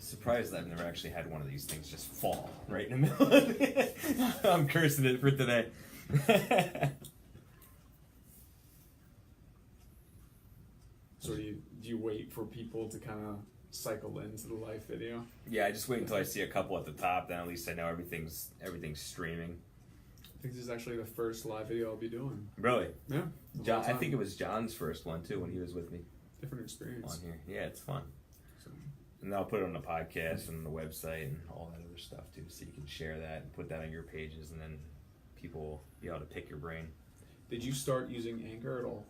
surprised that I've never actually had one of these things just fall right in the middle of it. I'm cursing it for today. So do you wait for people to kind of cycle into the live video? Yeah, I just wait until I see a couple at the top, then at least I know everything's streaming. I think this is actually the first live video I'll be doing. Really? Yeah. John, I think it was John's first one too when he was with me. Different experience. On here. Yeah, it's fun. So, And I'll put it on the podcast and the website and all that other stuff too, so you can share that and put that on your pages, and then people will be able to pick your brain. did you start using Anchor at all?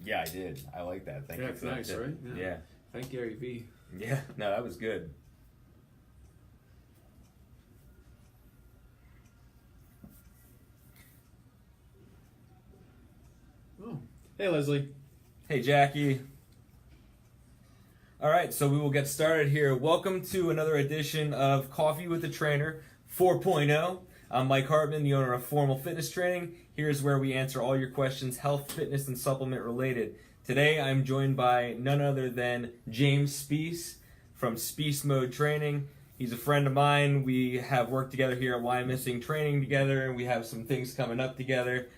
Yeah, I did. I like that. Thank you it's for that nice, tip. right? Yeah. Thank Gary V. Yeah. No, that was good. Oh, hey Leslie. Hey, Jackie. All right, so we will get started here. Welcome to another edition of Coffee with the Trainer 4.0. I'm Mike Hartman, the owner of Formal Fitness Training. Here's where we answer all your questions, health, fitness, and supplement related. Today, I'm joined by none other than James Spiece from Spiece Mode Training. He's a friend of mine. We have worked together here at Why Missing Training together, and we have some things coming up together.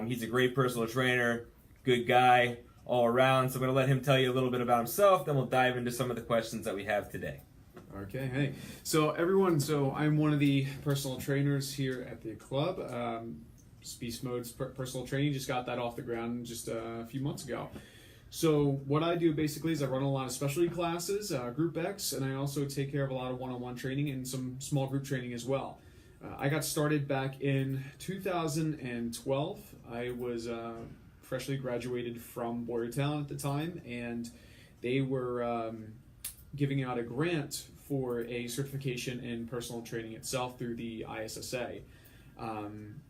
He's a great personal trainer, good guy all around. So I'm going to let him tell you a little bit about himself, then we'll dive into some of the questions that we have today. Okay, hey. So everyone, I'm one of the personal trainers here at the club. Spiece Mode's Personal Training, just got that off the ground just a few months ago. So what I do basically is I run a lot of specialty classes, Group X, and I also take care of a lot of one-on-one training and some small group training as well. I got started back in 2012. I was freshly graduated from Boyertown at the time, and they were giving out a grant for a certification in personal training itself through the ISSA.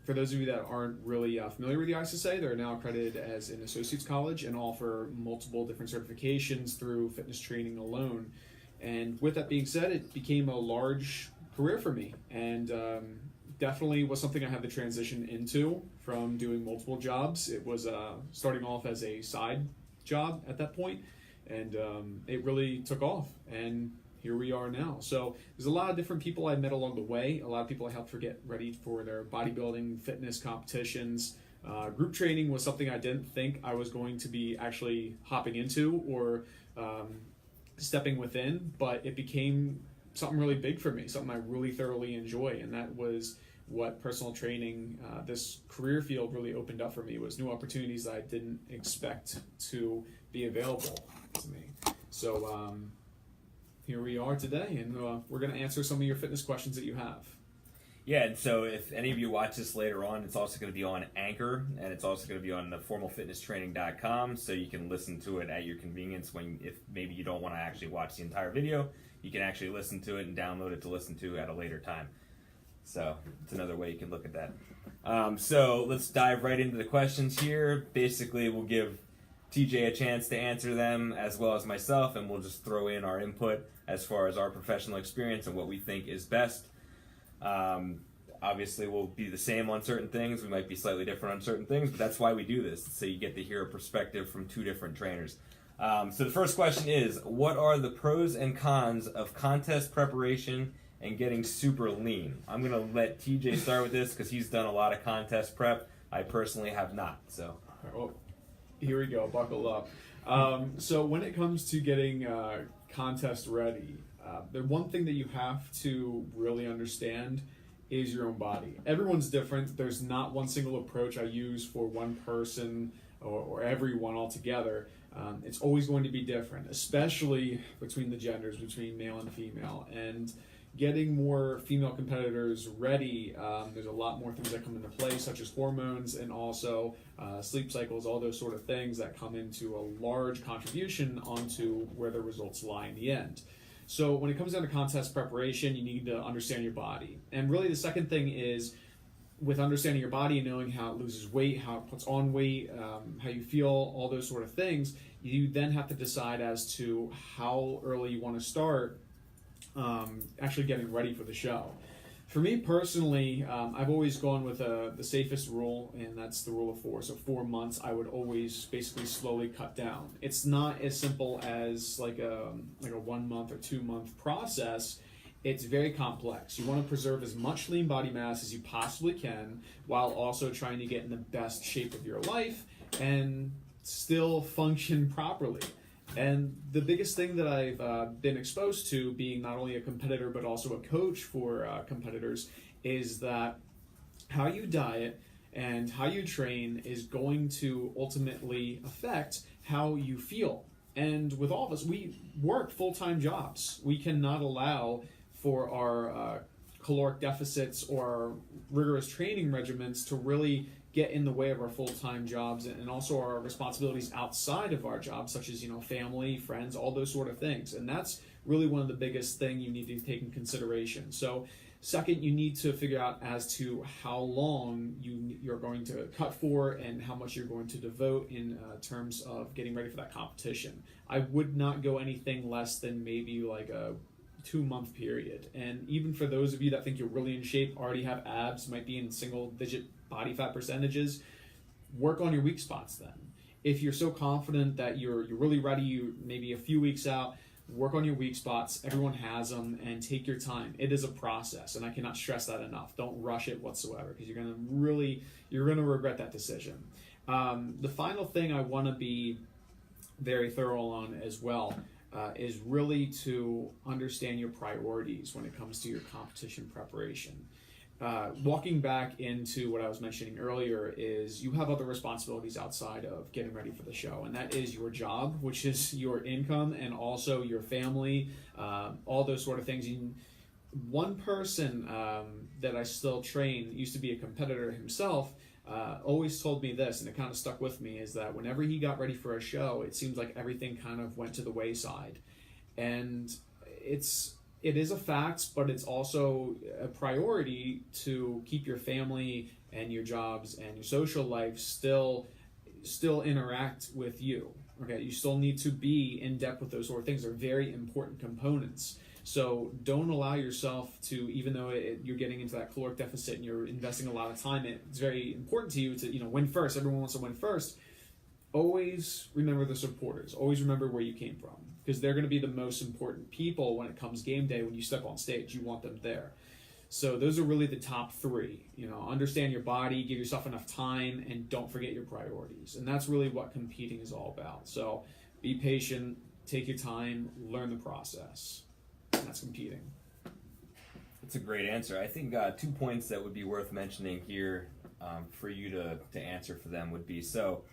For those of you that aren't really familiar with the ISSA, they're now accredited as an associate's college and offer multiple different certifications through fitness training alone. And with that being said, it became a large career for me, and definitely was something I had to transition into from doing multiple jobs. It was starting off as a side job at that point, and it really took off, and here we are now. So there's a lot of different people I met along the way, a lot of people I helped get ready for their bodybuilding, fitness competitions. Group training was something I didn't think I was going to be actually hopping into or stepping within, but it became something really big for me, something I really thoroughly enjoy, and that was what personal training, this career field really opened up for me, was new opportunities that I didn't expect to be available to me. So here we are today, and we're going to answer some of your fitness questions that you have. Yeah, and so if any of you watch this later on, it's also going to be on Anchor, and it's also going to be on the formalfitnesstraining.com, so you can listen to it at your convenience. If maybe you don't want to actually watch the entire video, you can actually listen to it and download it to listen to at a later time. So it's another way you can look at that. So let's dive right into the questions here. Basically, we'll give TJ a chance to answer them as well as myself, and we'll just throw in our input as far as our professional experience and what we think is best. Obviously, we'll be the same on certain things. We might be slightly different on certain things, but that's why we do this, so you get to hear a perspective from two different trainers. So the first question is, what are the pros and cons of contest preparation and getting super lean? I'm going to let TJ start with this because he's done a lot of contest prep. I personally have not. So, well, here we go. Buckle up. So when it comes to getting contest ready, the one thing that you have to really understand is your own body. Everyone's different. There's not one single approach I use for one person or everyone altogether. It's always going to be different, especially between the genders, between male and female. And getting more female competitors ready, there's a lot more things that come into play, such as hormones and also sleep cycles, all those sort of things that come into a large contribution onto where the results lie in the end. So when it comes down to contest preparation, you need to understand your body. And really the second thing is, with understanding your body and knowing how it loses weight, how it puts on weight, how you feel, all those sort of things, you then have to decide as to how early you want to start actually getting ready for the show. For me personally, I've always gone with the safest rule, and that's the rule of 4. So 4 months, I would always basically slowly cut down. It's not as simple as like a 1 month or 2 month process. It's very complex. You want to preserve as much lean body mass as you possibly can, while also trying to get in the best shape of your life and still function properly. And the biggest thing that I've been exposed to, being not only a competitor but also a coach for competitors, is that how you diet and how you train is going to ultimately affect how you feel. And with all of us, we work full-time jobs. We cannot allow for our caloric deficits or rigorous training regimens to really get in the way of our full-time jobs, and also our responsibilities outside of our jobs, such as family, friends, all those sort of things. And that's really one of the biggest thing you need to take in consideration. So second, you need to figure out as to how long you're going to cut for and how much you're going to devote in terms of getting ready for that competition. I would not go anything less than maybe like a 2-month period. And even for those of you that think you're really in shape, already have abs, might be in single-digit body fat percentages, work on your weak spots then. If you're so confident that you're really ready, you maybe a few weeks out, work on your weak spots. Everyone has them, and take your time. It is a process, and I cannot stress that enough. Don't rush it whatsoever, because you're gonna regret that decision. The final thing I want to be very thorough on as well is really to understand your priorities when it comes to your competition preparation. Walking back into what I was mentioning earlier is you have other responsibilities outside of getting ready for the show, and that is your job, which is your income, and also your family, all those sort of things. One person that I still train, used to be a competitor himself, always told me this, and it kind of stuck with me, is that whenever he got ready for a show, it seems like everything kind of went to the wayside. And it is a fact, but it's also a priority to keep your family and your jobs and your social life still interact with you. Okay, you still need to be in depth with those sort of things. They're very important components. So don't allow yourself to, even though you're getting into that caloric deficit and you're investing a lot of time, it's very important to you to win first. Everyone wants to win first. Always remember the supporters. Always remember where you came from, because they're going to be the most important people when it comes game day. When you step on stage, you want them there. So those are really the top 3. Understand your body, give yourself enough time, and don't forget your priorities. And that's really what competing is all about. So be patient, take your time, learn the process. That's competing. That's a great answer. I think 2 points that would be worth mentioning here for you to answer for them would be, so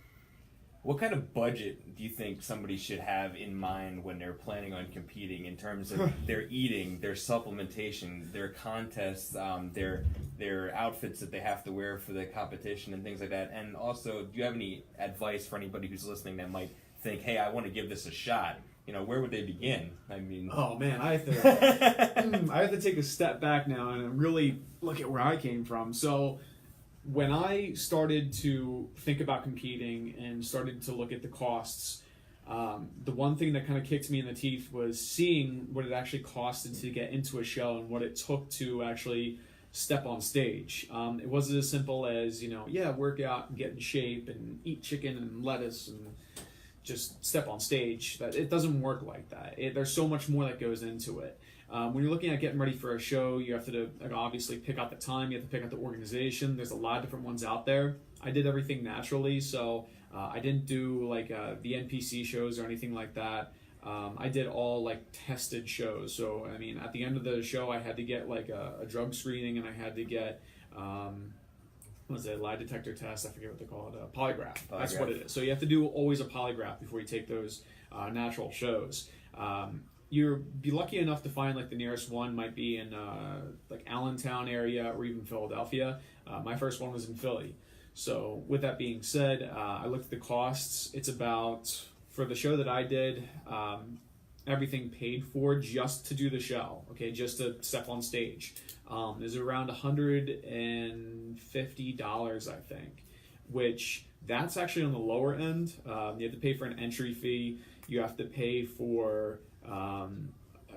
what kind of budget do you think somebody should have in mind when they're planning on competing, in terms of their eating, their supplementation, their contests, their outfits that they have to wear for the competition and things like that? And also, do you have any advice for anybody who's listening that might think, hey, I want to give this a shot? Where would they begin? I mean, oh man, I have to take a step back now and really look at where I came from. So when I started to think about competing and started to look at the costs, the one thing that kind of kicked me in the teeth was seeing what it actually costed to get into a show and what it took to actually step on stage. It wasn't as simple as, work out and get in shape and eat chicken and lettuce and just step on stage. That it doesn't work like that. There's so much more that goes into it. When you're looking at getting ready for a show, you have to obviously pick out the time, you have to pick out the organization. There's a lot of different ones out there. I did everything naturally, so I didn't do the NPC shows or anything like that. I did all tested shows. So I mean, at the end of the show, I had to get a drug screening, and I had to get what was it, lie detector test? I forget what they call it. A polygraph. That's what it is. So you have to do always a polygraph before you take those natural shows. You'll be lucky enough to find the nearest one might be in Allentown area or even Philadelphia. My first one was in Philly. So with that being said, I looked at the costs. It's about, for the show that I did, everything paid for just to do the show, okay, just to step on stage, is around $150, I think, which that's actually on the lower end. You have to pay for an entry fee. You have to pay for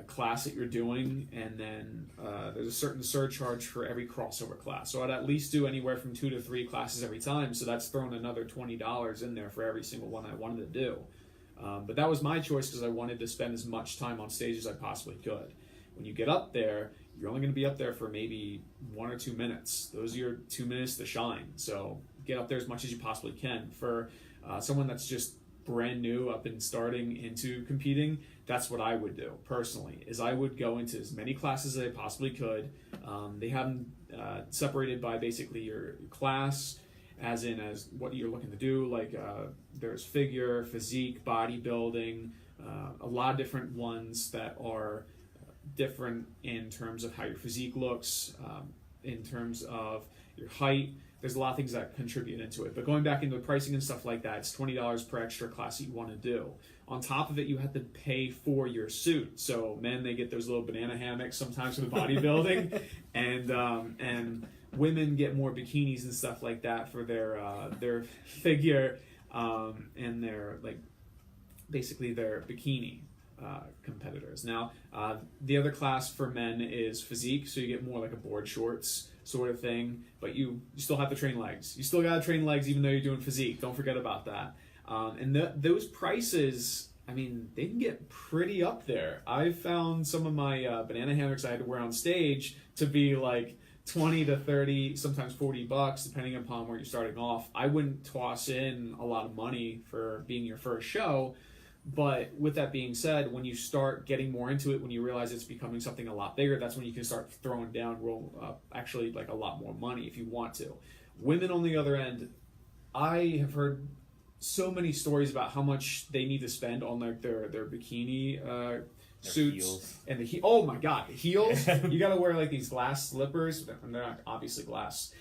class that you're doing, and then there's a certain surcharge for every crossover class. So I'd at least do anywhere from 2 to 3 classes every time, so that's throwing another $20 in there for every single one I wanted to do. But that was my choice because I wanted to spend as much time on stage as I possibly could. When you get up there, you're only going to be up there for maybe 1 or 2 minutes. Those are your 2 minutes to shine. So get up there as much as you possibly can. For someone that's just brand new up and starting into competing, that's what I would do personally, is I would go into as many classes as I possibly could. They have them separated by basically your class, as what you're looking to do. Like there's figure, physique, bodybuilding, a lot of different ones that are different in terms of how your physique looks, in terms of your height. There's a lot of things that contribute into it. But going back into the pricing and stuff like that, it's $20 per extra class that you want to do. On top of it, you have to pay for your suit. So men, they get those little banana hammocks sometimes for the bodybuilding, and women get more bikinis and stuff like that for their figure and their basically their bikini competitors. Now, the other class for men is physique, so you get more like a board shorts sort of thing, but you still have to train legs. You still got to train legs even though you're doing physique. Don't forget about that. And those prices, I mean, they can get pretty up there. I've found some of my banana hammocks I had to wear on stage to be like 20 to 30, sometimes $40, depending upon where you're starting off. I wouldn't toss in a lot of money for being your first show. But with that being said, when you start getting more into it, when you realize it's becoming something a lot bigger, that's when you can start throwing down actually like a lot more money if you want to. Women on the other end, I have heard so many stories about how much they need to spend on like their bikini suits heels. And oh my god, the heels. You got to wear like these glass slippers, and they're not obviously glass,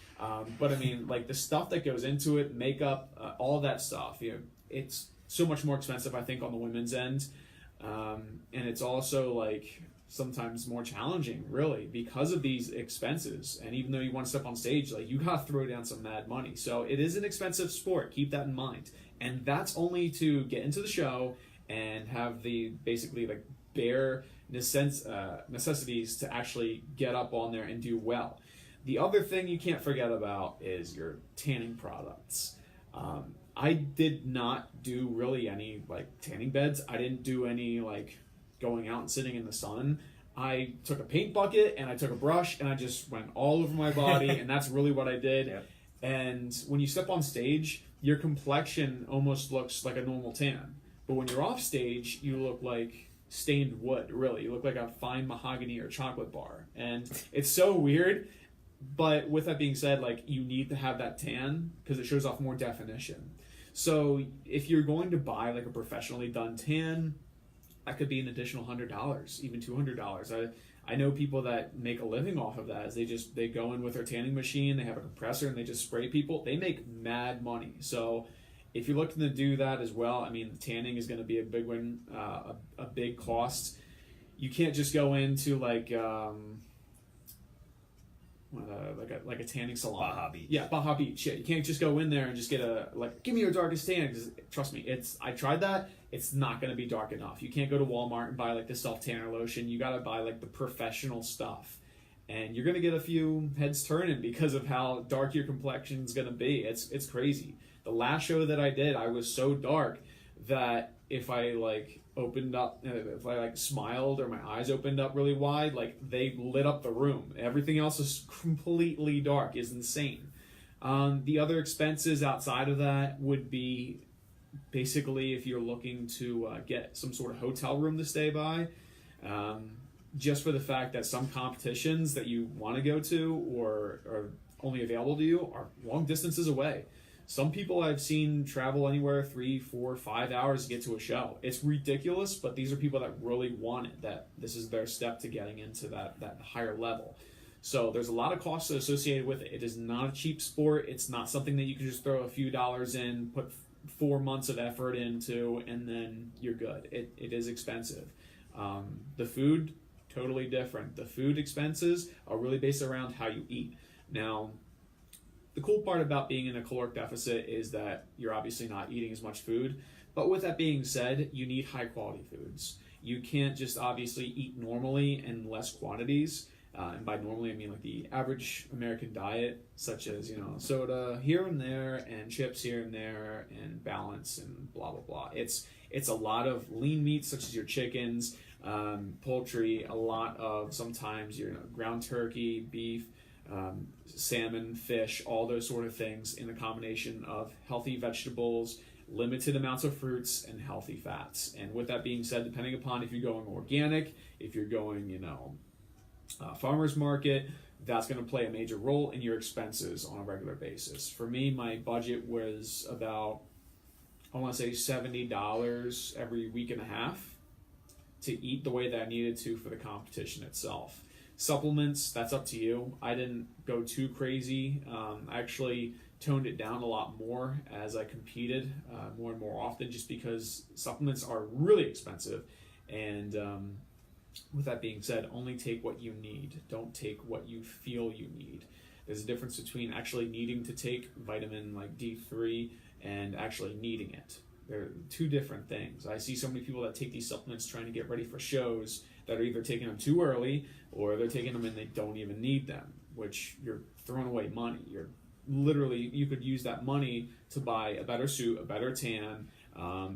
but I mean like the stuff that goes into it, makeup, all that stuff. It's so much more expensive, I think, on the women's end, and it's also like sometimes more challenging, really, because of these expenses. And even though you want to step on stage, like you gotta throw down some mad money. So it is an expensive sport. Keep that in mind. And that's only to get into the show and have the basically like bare necessities to actually get up on there and do well. The other thing you can't forget about is your tanning products. I did not do really any like tanning beds. I didn't do any like going out and sitting in the sun. I took a paint bucket and I took a brush and I just went all over my body, and that's really what I did. Yep. And when you step on stage, your complexion almost looks like a normal tan. But when you're off stage, you look like stained wood, really. You look like a fine mahogany or chocolate bar. And it's so weird. But with that being said, like you need to have that tan because it shows off more definition. So if you're going to buy like a professionally done tan, that could be an additional $100, even $200. I know people that make a living off of that. Is they go in with their tanning machine, they have a compressor, and they just spray people. They make mad money. So if you're looking to do that as well, I mean, tanning is going to be a big one, a big cost. You can't just go into like a tanning salon. Baja Beach. Yeah, Baja Beach. Yeah, you can't just go in there and just get give me your darkest tan. Because trust me, I tried that. It's not going to be dark enough. You can't go to Walmart and buy like the self tanner lotion. You got to buy like the professional stuff, and you're going to get a few heads turning because of how dark your complexion's going to be. It's crazy. The last show that I did, I was so dark that if I opened up, if I smiled or my eyes opened up really wide, they lit up the room. Everything else is completely dark. It's insane. The other expenses outside of that would be basically if you're looking to get some sort of hotel room to stay by, just for the fact that some competitions that you want to go to or are only available to you are long distances away. Some people I've seen travel anywhere 3, 4, 5 hours to get to a show. It's ridiculous, but these are people that really want it, that this is their step to getting into that higher level. So there's a lot of costs associated with it. It is not a cheap sport. It's not something that you can just throw a few dollars in, put 4 months of effort into, and then you're good. It is expensive. The food, totally different. The food expenses are really based around how you eat. Now, the cool part about being in a caloric deficit is that you're obviously not eating as much food. But with that being said, you need high quality foods. You can't just obviously eat normally in less quantities. And by normally, I mean like the average American diet, such as, soda here and there and chips here and there and balance and blah, blah, blah. It's a lot of lean meats, such as your chickens, poultry, a lot of sometimes your ground turkey, beef, salmon, fish, all those sort of things in a combination of healthy vegetables, limited amounts of fruits, and healthy fats. And with that being said, depending upon if you're going organic, if you're going, farmer's market, that's going to play a major role in your expenses on a regular basis. For me, my budget was about, I want to say $70 every week and a half to eat the way that I needed to for the competition itself. Supplements, that's up to you. I didn't go too crazy. I actually toned it down a lot more as I competed more and more often, just because supplements are really expensive. And with that being said, only take what you need. Don't take what you feel you need. There's a difference between actually needing to take vitamin like D3 and actually needing it. They're two different things. I see so many people that take these supplements trying to get ready for shows that are either taking them too early or they're taking them and they don't even need them, which you're throwing away money. You could use that money to buy a better suit, a better tan,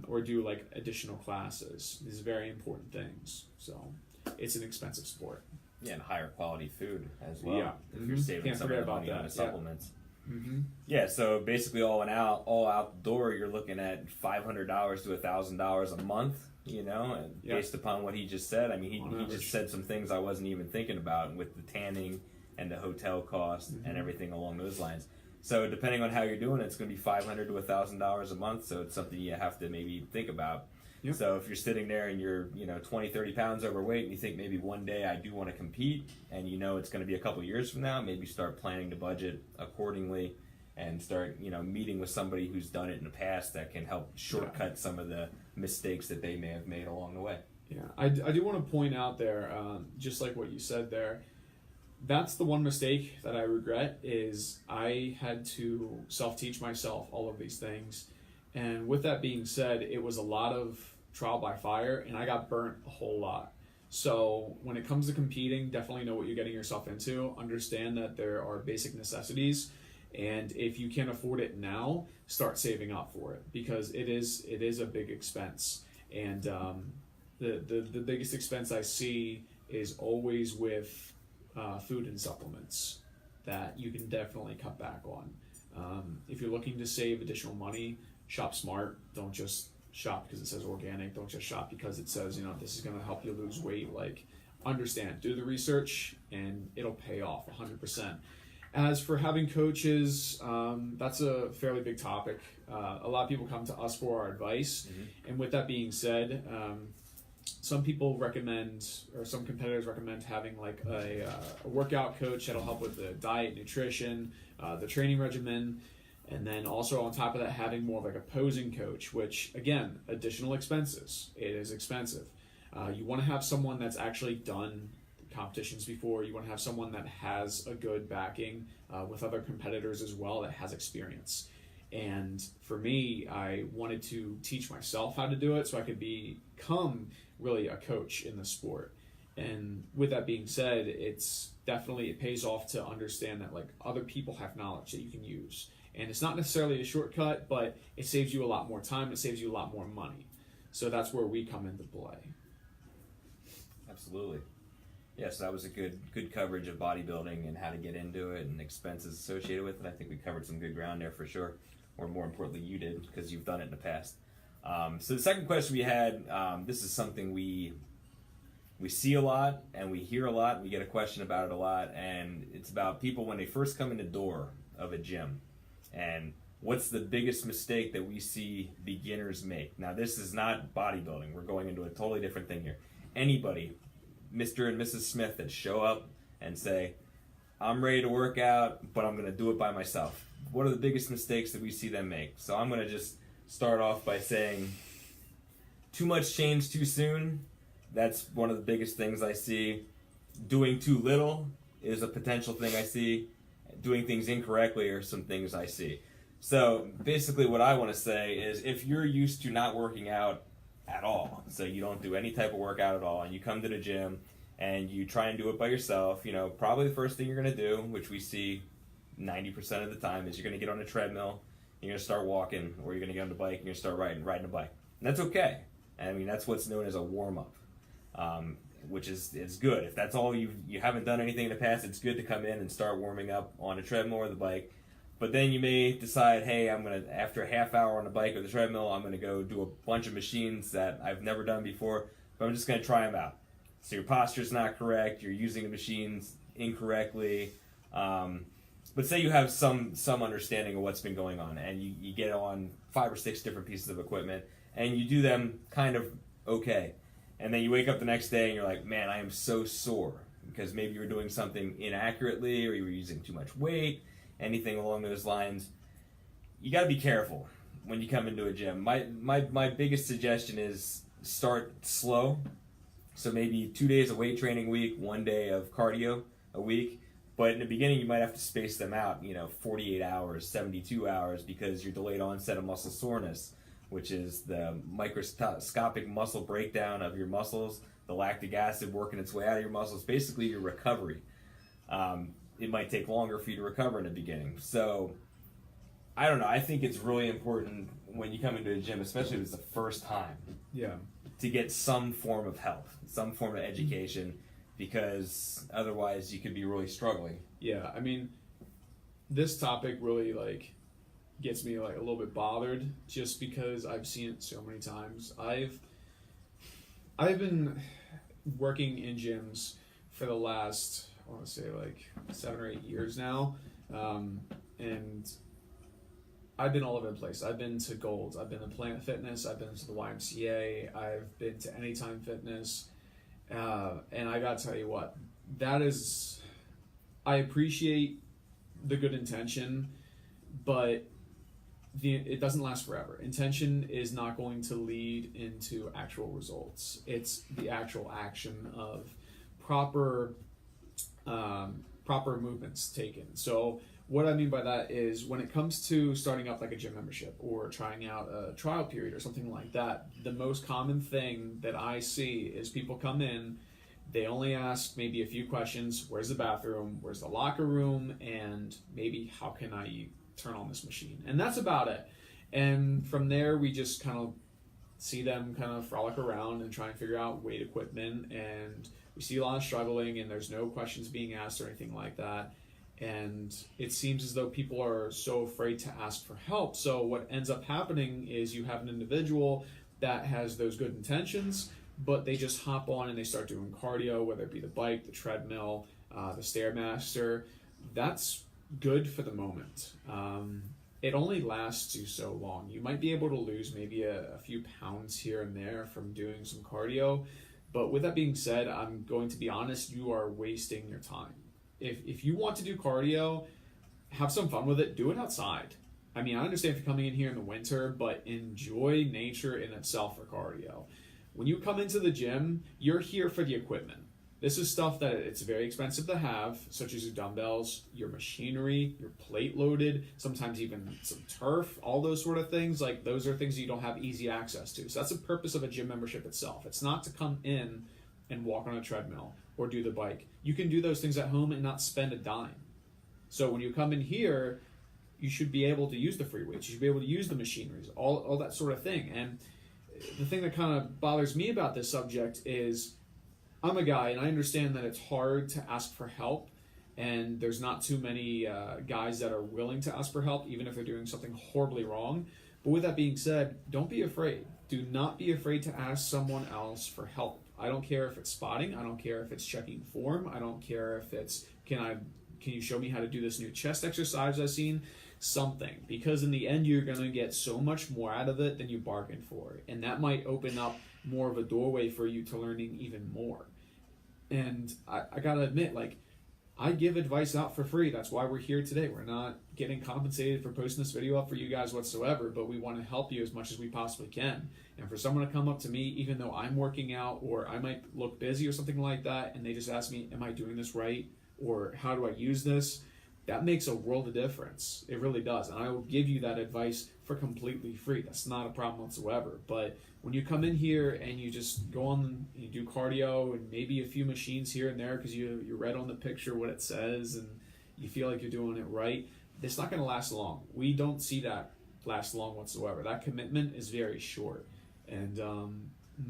or do like additional classes. These are very important things. So it's an expensive sport. Yeah, and higher quality food as well. Yeah. If you're saving some of the money on the supplements. Yeah, so basically all out the door, you're looking at $500 to $1,000 a month, and based upon what he just said. I mean, he just said some things I wasn't even thinking about with the tanning and the hotel cost and everything along those lines. So depending on how you're doing, it's going to be $500 to $1,000 a month. So it's something you have to maybe think about. Yep. So if you're sitting there and you're 20, 30 pounds overweight and you think maybe one day I do want to compete, and it's going to be a couple years from now, maybe start planning the budget accordingly and start meeting with somebody who's done it in the past that can help shortcut some of the mistakes that they may have made along the way. Yeah, I do want to point out there, just like what you said there, that's the one mistake that I regret, is I had to self-teach myself all of these things. And with that being said, it was a lot of trial by fire, and I got burnt a whole lot. So when it comes to competing, definitely know what you're getting yourself into. Understand that there are basic necessities, and if you can't afford it now, start saving up for it, because it is a big expense. And the biggest expense I see is always with food and supplements that you can definitely cut back on. If you're looking to save additional money, shop smart. Don't just shop because it says organic. Don't just shop because it says, this is going to help you lose weight. Like, understand, do the research, and it'll pay off 100%. As for having coaches, that's a fairly big topic. A lot of people come to us for our advice. And with that being said, some people recommend, or some competitors recommend, having like a workout coach that'll help with the diet, nutrition, the training regimen. And then also on top of that, having more of like a posing coach, which again, additional expenses. It is expensive. You want to have someone that's actually done competitions before. You want to have someone that has a good backing with other competitors as well, that has experience. And for me, I wanted to teach myself how to do it so I could become really a coach in the sport. And with that being said, it pays off to understand that like other people have knowledge that you can use. And it's not necessarily a shortcut, but it saves you a lot more time. It saves you a lot more money. So that's where we come into play. Absolutely. Yes, that was a good coverage of bodybuilding and how to get into it and expenses associated with it. I think we covered some good ground there for sure. Or more importantly, you did, because you've done it in the past. So the second question we had, this is something we see a lot and we hear a lot, and we get a question about it a lot, and it's about people when they first come in the door of a gym. And what's the biggest mistake that we see beginners make? Now, this is not bodybuilding. We're going into a totally different thing here. Anybody, Mr. and Mrs. Smith, that show up and say, I'm ready to work out, but I'm going to do it by myself. What are the biggest mistakes that we see them make? So I'm going to just start off by saying, too much change too soon. That's one of the biggest things I see. Doing too little is a potential thing I see. Doing things incorrectly are some things I see. So basically what I want to say is, if you're used to not working out at all. So you don't do any type of workout at all, and you come to the gym and you try and do it by yourself. Probably the first thing you're going to do, which we see 90% of the time, is you're going to get on a treadmill, you're going to start walking, or you're going to get on the bike and you're going to start riding a bike. And that's okay. I mean, that's what's known as a warm-up, which is good. If that's all you haven't done anything in the past, it's good to come in and start warming up on a treadmill or the bike. But then you may decide, hey, after a half hour on the bike or the treadmill, I'm going to go do a bunch of machines that I've never done before, but I'm just going to try them out. So your posture's not correct, you're using the machines incorrectly, but say you have some understanding of what's been going on, and you get on 5 or 6 different pieces of equipment, and you do them kind of okay. And then you wake up the next day and you're like, man, I am so sore, because maybe you were doing something inaccurately, or you were using too much weight, anything along those lines. You got to be careful when you come into a gym. My biggest suggestion is start slow. So maybe 2 days of weight training a week, 1 day of cardio a week. But in the beginning, you might have to space them out, 48 hours, 72 hours, because your delayed onset of muscle soreness, which is the microscopic muscle breakdown of your muscles, the lactic acid working its way out of your muscles, basically your recovery. It might take longer for you to recover in the beginning. So, I don't know. I think it's really important when you come into a gym, especially if it's the first time, to get some form of help, some form of education, because otherwise you could be really struggling. Yeah, I mean, this topic really gets me a little bit bothered, just because I've seen it so many times. I've been working in gyms for the last, I want to say 7 or 8 years now, and I've been all over the place. I've been to Golds, I've been to Planet Fitness, I've been to the YMCA, I've been to Anytime Fitness, and I gotta tell you what, I appreciate the good intention, but it doesn't last forever. Intention is not going to lead into actual results. It's the actual action of proper movements taken. So what I mean by that is, when it comes to starting up a gym membership or trying out a trial period or something like that, the most common thing that I see is people come in, they only ask maybe a few questions. Where's the bathroom? Where's the locker room? And maybe, how can I turn on this machine? And that's about it. And from there, we just kind of see them kind of frolic around and try and figure out weight equipment. And we see a lot of struggling, and there's no questions being asked or anything like that. And it seems as though people are so afraid to ask for help. So what ends up happening is you have an individual that has those good intentions, but they just hop on and they start doing cardio, whether it be the bike, the treadmill, the Stairmaster. That's good for the moment. It only lasts you so long. You might be able to lose maybe a few pounds here and there from doing some cardio. But with that being said, I'm going to be honest, you are wasting your time. If you want to do cardio, have some fun with it, do it outside. I mean, I understand if you're coming in here in the winter, but enjoy nature in itself for cardio. When you come into the gym, you're here for the equipment. This is stuff that it's very expensive to have, such as your dumbbells, your machinery, your plate loaded, sometimes even some turf, all those sort of things. Those are things you don't have easy access to. So that's the purpose of a gym membership itself. It's not to come in and walk on a treadmill or do the bike. You can do those things at home and not spend a dime. So when you come in here, you should be able to use the free weights. You should be able to use the machineries, all that sort of thing. And the thing that kind of bothers me about this subject is, I'm a guy, and I understand that it's hard to ask for help, and there's not too many guys that are willing to ask for help, even if they're doing something horribly wrong. But with that being said, don't be afraid. Do not be afraid to ask someone else for help. I don't care if it's spotting. I don't care if it's checking form. I don't care if it's, can you show me how to do this new chest exercise I've seen? Something. Because in the end, you're going to get so much more out of it than you bargained for. And that might open up more of a doorway for you to learning even more. And I got to admit, I give advice out for free. That's why we're here today. We're not getting compensated for posting this video up for you guys whatsoever, but we want to help you as much as we possibly can. And for someone to come up to me, even though I'm working out, or I might look busy or something like that, and they just ask me, am I doing this right? Or how do I use this? that makes a world of difference. It really does. And I will give you that advice for completely free. That's not a problem whatsoever. But when you come in here and you just go on, you do cardio and maybe a few machines here and there because you read on the picture what it says and you feel like you're doing it right, it's not going to last long. We don't see that last long whatsoever. That commitment is very short. And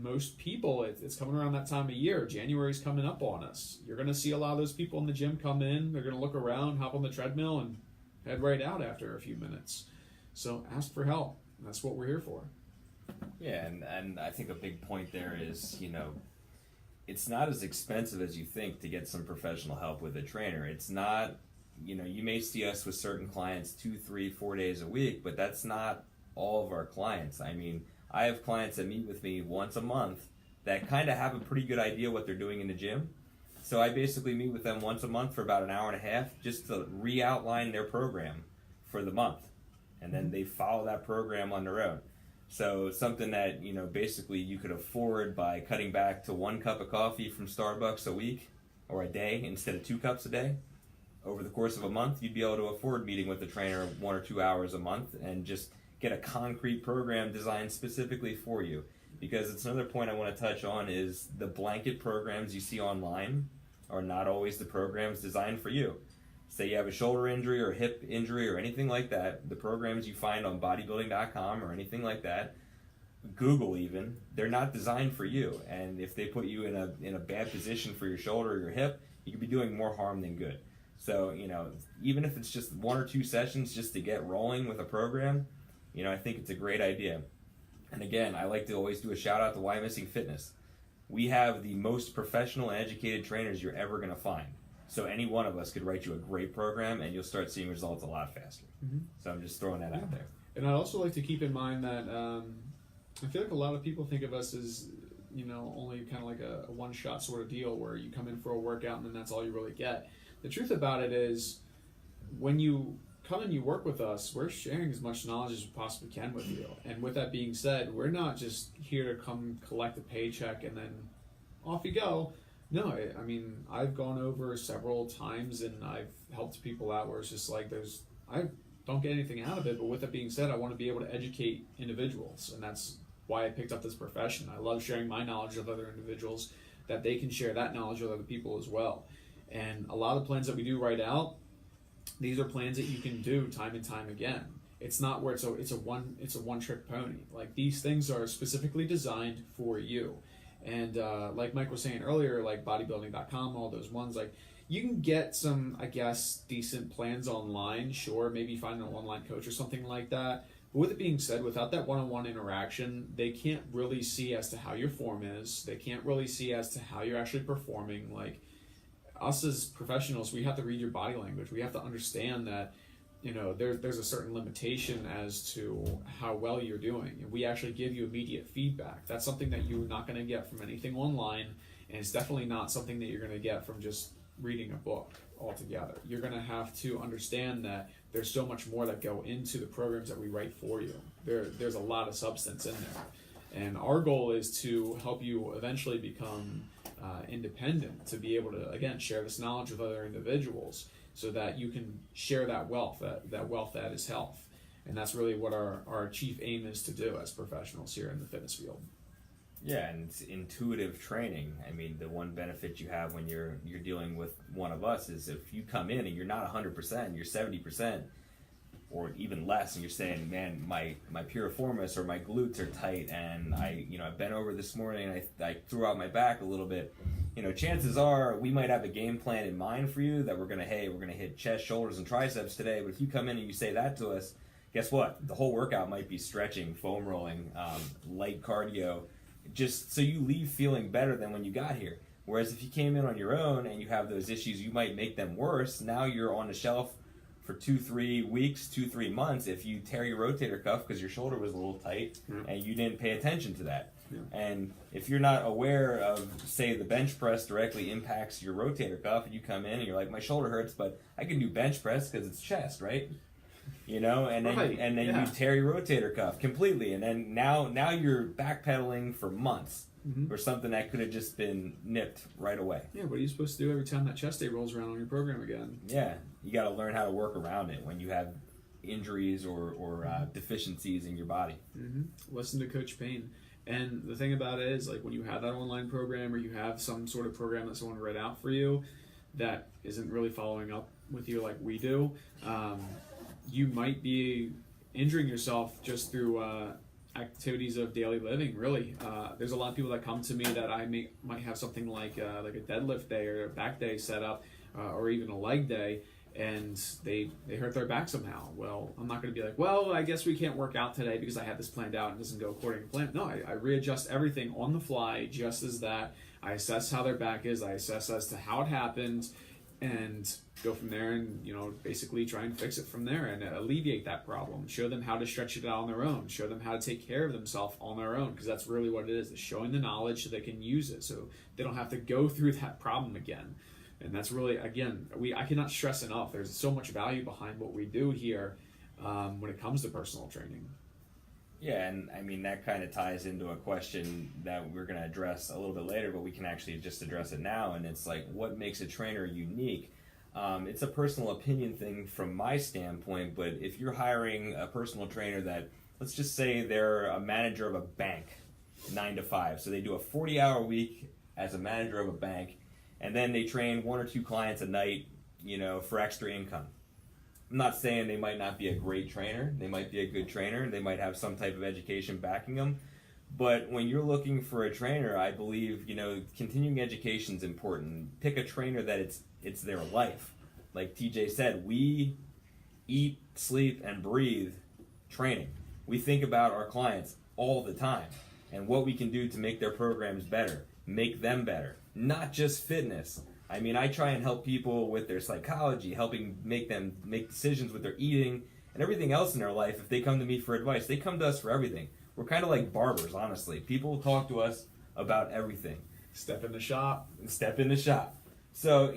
most people, it's coming around that time of year. January's coming up on us. You're going to see a lot of those people in the gym come in. They're going to look around, hop on the treadmill, and head right out after a few minutes. So ask for help. That's what we're here for. Yeah, and I think a big point there is, it's not as expensive as you think to get some professional help with a trainer. It's not, you may see us with certain clients 2, 3, 4 days a week, but that's not all of our clients. I mean, I have clients that meet with me once a month that kind of have a pretty good idea what they're doing in the gym. So I basically meet with them once a month for about an hour and a half just to re-outline their program for the month. And then they follow that program on their own. So something that, basically you could afford by cutting back to 1 cup of coffee from Starbucks a week or a day instead of 2 cups a day. Over the course of a month, you'd be able to afford meeting with the trainer 1 or 2 hours a month and just get a concrete program designed specifically for you. Because it's another point I want to touch on is the blanket programs you see online are not always the programs designed for you. Say you have a shoulder injury or hip injury or anything like that, the programs you find on bodybuilding.com or anything like that, Google even, they're not designed for you. And if they put you in a bad position for your shoulder or your hip, you could be doing more harm than good. So, even if it's just 1 or 2 sessions just to get rolling with a program, I think it's a great idea. And again, I like to always do a shout out to Why Missing Fitness. We have the most professional and educated trainers you're ever going to find. So any one of us could write you a great program and you'll start seeing results a lot faster. Mm-hmm. So I'm just throwing that out there. And I'd also like to keep in mind that I feel like a lot of people think of us as, only kind of like a one-shot sort of deal where you come in for a workout and then that's all you really get. The truth about it is when you come and you work with us, we're sharing as much knowledge as we possibly can with you. And with that being said, we're not just here to come collect a paycheck and then off you go. No, I mean, I've gone over several times and I've helped people out where it's just like I don't get anything out of it, but with that being said, I want to be able to educate individuals, and that's why I picked up this profession. I love sharing my knowledge with other individuals, that they can share that knowledge with other people as well. And a lot of plans that we do right out, these are plans that you can do time and time again. It's not where it's a one trick pony. Like, these things are specifically designed for you. And like Mike was saying earlier, like bodybuilding.com, all those ones, like you can get some, I guess, decent plans online. Sure, maybe find an online coach or something like that. But with it being said, without that one-on-one interaction, they can't really see as to how your form is. They can't really see as to how you're actually performing. Like, us as professionals, we have to read your body language. We have to understand that, there's a certain limitation as to how well you're doing. And we actually give you immediate feedback. That's something that you're not going to get from anything online, and it's definitely not something that you're going to get from just reading a book altogether. You're going to have to understand that there's so much more that go into the programs that we write for you. There's a lot of substance in there. And our goal is to help you eventually become independent, to be able to, again, share this knowledge with other individuals so that you can share that wealth that is health. And that's really what our chief aim is to do as professionals here in the fitness field. Yeah, and it's intuitive training. I mean, the one benefit you have when you're dealing with one of us is if you come in and you're not 100%, you're 70%, or even less, and you're saying, man, my piriformis or my glutes are tight, and I bent over this morning and I threw out my back a little bit. Chances are we might have a game plan in mind for you that we're gonna hit chest, shoulders, and triceps today. But if you come in and you say that to us, guess what? The whole workout might be stretching, foam rolling, light cardio, just so you leave feeling better than when you got here. Whereas if you came in on your own and you have those issues, you might make them worse. Now you're on the shelf for 2-3 weeks, 2-3 months if you tear your rotator cuff because your shoulder was a little tight and you didn't pay attention to that. Yeah. And if you're not aware of, say, the bench press directly impacts your rotator cuff, and you come in and you're like, my shoulder hurts, but I can do bench press because it's chest, right? And then you tear your rotator cuff completely, and then now you're backpedaling for months Mm-hmm. or something that could have just been nipped right away. Yeah, what are you supposed to do every time that chest day rolls around on your program again? Yeah, you got to learn how to work around it when you have injuries or deficiencies in your body. Mm-hmm. Listen to Coach Payne. And the thing about it is, like, when you have that online program or you have some sort of program that someone read out for you that isn't really following up with you like we do, you might be injuring yourself just through activities of daily living, really. There's a lot of people that come to me that might have something like a deadlift day or a back day set up, or even a leg day, and they hurt their back somehow. Well, I'm not going to be like, well, I guess we can't work out today because I had this planned out and it doesn't go according to plan. No, I readjust everything on the fly, just as that. I assess how their back is, I assess as to how it happened, and go from there and, basically try and fix it from there and alleviate that problem. Show them how to stretch it out on their own. Show them how to take care of themselves on their own, because that's really what it is showing the knowledge so they can use it, so they don't have to go through that problem again. And that's really, again, I cannot stress enough, there's so much value behind what we do here when it comes to personal training. Yeah, and I mean, that kind of ties into a question that we're going to address a little bit later, but we can actually just address it now. And it's like, what makes a trainer unique? It's a personal opinion thing from my standpoint, but if you're hiring a personal trainer that, let's just say they're a manager of a bank, 9 to 5, so they do a 40-hour week as a manager of a bank, and then they train 1 or 2 clients a night, for extra income. I'm not saying they might not be a great trainer. They might be a good trainer. They might have some type of education backing them. But when you're looking for a trainer, I believe, continuing education is important. Pick a trainer that it's their life. Like TJ said, we eat, sleep, and breathe training. We think about our clients all the time and what we can do to make their programs better, make them better, not just fitness. I mean, I try and help people with their psychology, helping make them make decisions with their eating and everything else in their life. If they come to me for advice, they come to us for everything. We're kind of like barbers, honestly. People talk to us about everything. Step in the shop. Step in the shop. So,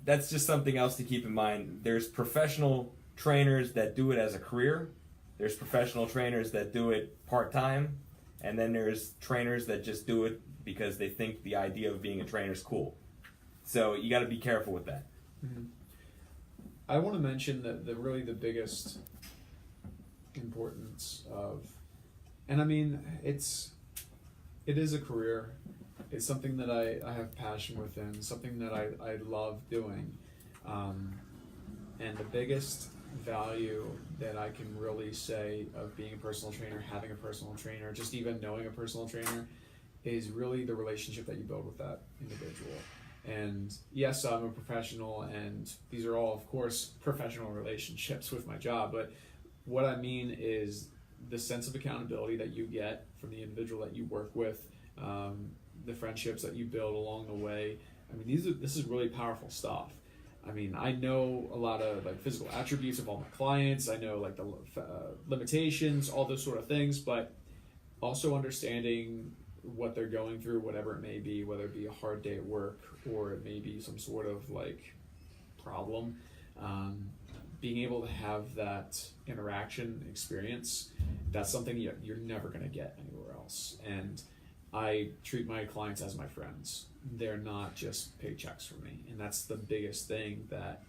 that's just something else to keep in mind. There's professional trainers that do it as a career. There's professional trainers that do it part-time. And then there's trainers that just do it because they think the idea of being a trainer is cool. So you got to be careful with that. Mm-hmm. I want to mention that the biggest importance of, and I mean, it is a career. It's something that I have passion within, something that I love doing. And the biggest value that I can really say of being a personal trainer, having a personal trainer, just even knowing a personal trainer, is really the relationship that you build with that individual. And yes, I'm a professional, and these are all, of course, professional relationships with my job, but what I mean is the sense of accountability that you get from the individual that you work with, the friendships that you build along the way. I mean, this is really powerful stuff. I mean, I know a lot of physical attributes of all my clients. I know the limitations, all those sort of things, but also understanding what they're going through, whatever it may be, whether it be a hard day at work or it may be some sort of problem, being able to have that interaction experience, that's something you're never going to get anywhere else. And I treat my clients as my friends. They're not just paychecks for me, and that's the biggest thing that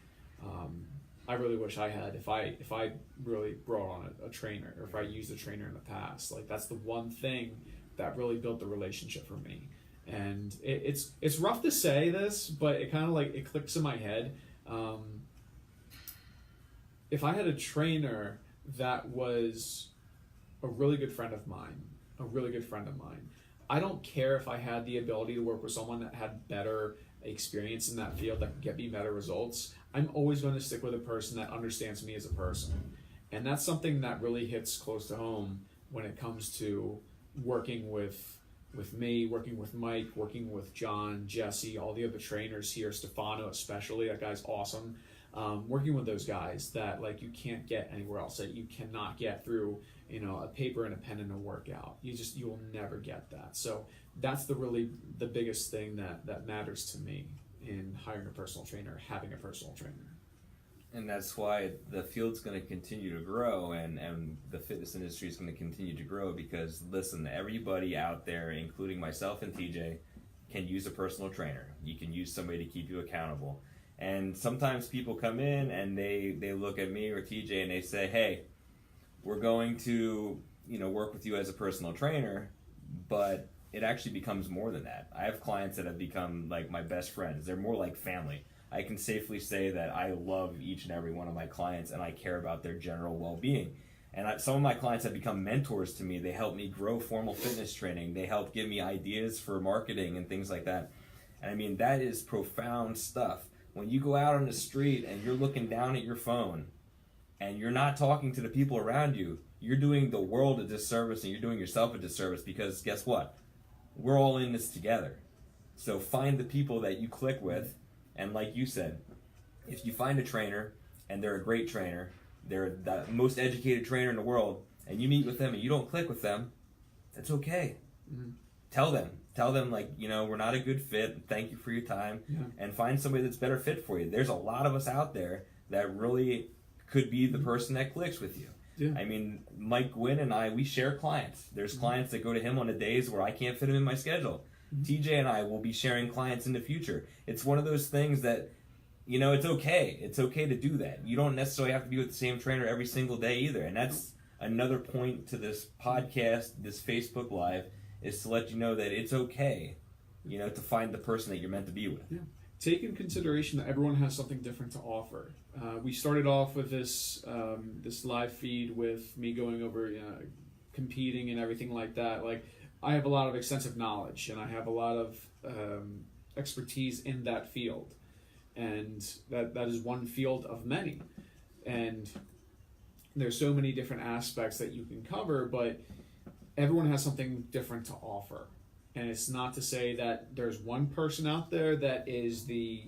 I really wish I had if I really brought on a trainer, or if I used a trainer in the past. That's the one thing that really built the relationship for me. And it's rough to say this, but it kind of it clicks in my head. If I had a trainer that was a really good friend of mine, I don't care if I had the ability to work with someone that had better experience in that field that could get me better results. I'm always going to stick with a person that understands me as a person. And that's something that really hits close to home when it comes to working with me, working with Mike, working with John, Jesse, all the other trainers here, Stefano especially, that guy's awesome. Working with those guys that you can't get anywhere else, that you cannot get through a paper and a pen and a workout. You will never get that. So that's the biggest thing that matters to me in hiring a personal trainer, having a personal trainer. And that's why the field's going to continue to grow, and the fitness industry is going to continue to grow, because listen, everybody out there, including myself and TJ, can use a personal trainer. You can use somebody to keep you accountable. And sometimes people come in and they look at me or TJ and they say, hey, we're going to work with you as a personal trainer, but it actually becomes more than that. I have clients that have become like my best friends. They're more like family. I can safely say that I love each and every one of my clients, and I care about their general well-being. And some of my clients have become mentors to me. They help me grow formal fitness training. They help give me ideas for marketing and things like that. And I mean, that is profound stuff. When you go out on the street and you're looking down at your phone and you're not talking to the people around you, you're doing the world a disservice and you're doing yourself a disservice, because guess what? We're all in this together. So find the people that you click with. And like you said, if you find a trainer and they're a great trainer, they're the most educated trainer in the world, and you meet with them and you don't click with them, that's okay. Mm-hmm. Tell them like, we're not a good fit. Thank you for your time. Yeah. And find somebody that's better fit for you. There's a lot of us out there that really could be the person that clicks with you. Yeah. I mean, Mike Gwynn and I, we share clients. There's clients that go to him on the days where I can't fit him in my schedule. TJ and I will be sharing clients in the future. It's one of those things that, it's okay. It's okay to do that. You don't necessarily have to be with the same trainer every single day either. And that's another point to this podcast, this Facebook Live, is to let you know that it's okay, to find the person that you're meant to be with. Yeah. Take in consideration that everyone has something different to offer. We started off with this live feed with me going over competing and everything like that. Like, I have a lot of extensive knowledge and I have a lot of expertise in that field, and that is one field of many. And there's so many different aspects that you can cover, but everyone has something different to offer. And it's not to say that there's one person out there that is the,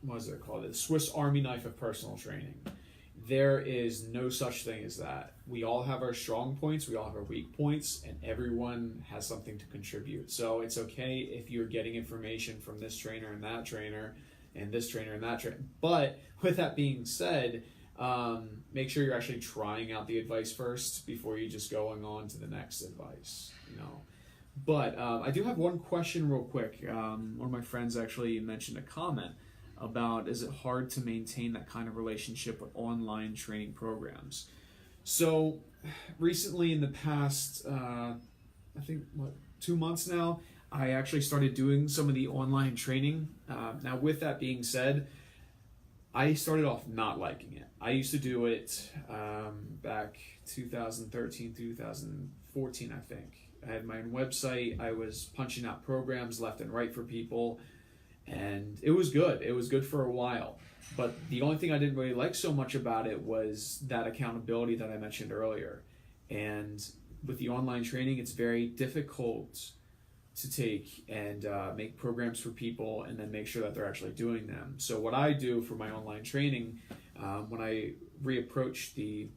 what is it called? The Swiss Army knife of personal training. There is no such thing as that. We all have our strong points, we all have our weak points, and everyone has something to contribute. So it's okay if you're getting information from this trainer and that trainer and this trainer and that trainer. But with that being said, make sure you're actually trying out the advice first before you just going on to the next advice, But I do have one question real quick. One of my friends actually mentioned a comment about, is it hard to maintain that kind of relationship with online training programs? So recently, in the past, I think 2 months now, I actually started doing some of the online training. Now with that being said, I started off not liking it. I used to do it back 2013, 2014, I think. I had my own website. I was punching out programs left and right for people. And it was good. It was good for a while. But the only thing I didn't really like so much about it was that accountability that I mentioned earlier. And with the online training, it's very difficult to take and make programs for people and then make sure that they're actually doing them. So what I do for my online training, when I reapproached the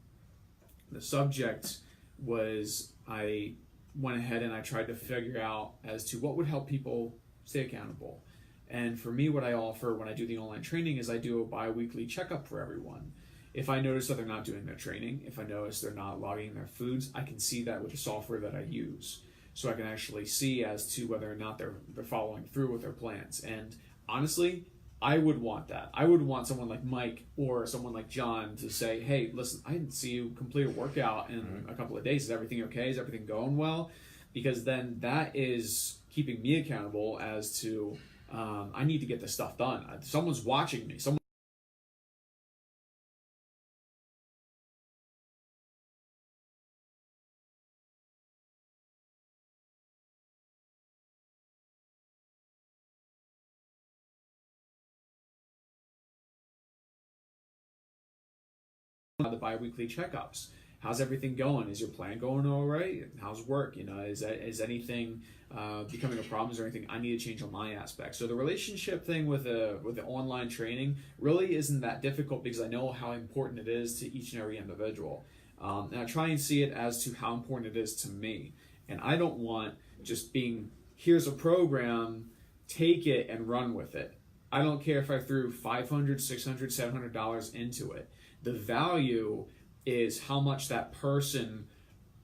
subject, was I went ahead and I tried to figure out as to what would help people stay accountable. And for me, what I offer when I do the online training is I do a bi-weekly checkup for everyone. If I notice that they're not doing their training, if I notice they're not logging their foods, I can see that with the software that I use. So I can actually see as to whether or not they're following through with their plans. And honestly, I would want that. I would want someone like Mike or someone like John to say, hey, listen, I didn't see you complete a workout in a couple of days. Is everything okay? Is everything going well? Because then that is keeping me accountable as to, I need to get this stuff done. Someone's watching me. The bi-weekly checkups. How's everything going? Is your plan going all right? How's work? Is anything becoming a problem? Is there anything I need to change on my aspect? So the relationship thing with the online training really isn't that difficult because I know how important it is to each and every individual. And I try and see it as to how important it is to me. And I don't want just being, here's a program, take it and run with it. I don't care if I threw $500, $600, $700 into it. The value is how much that person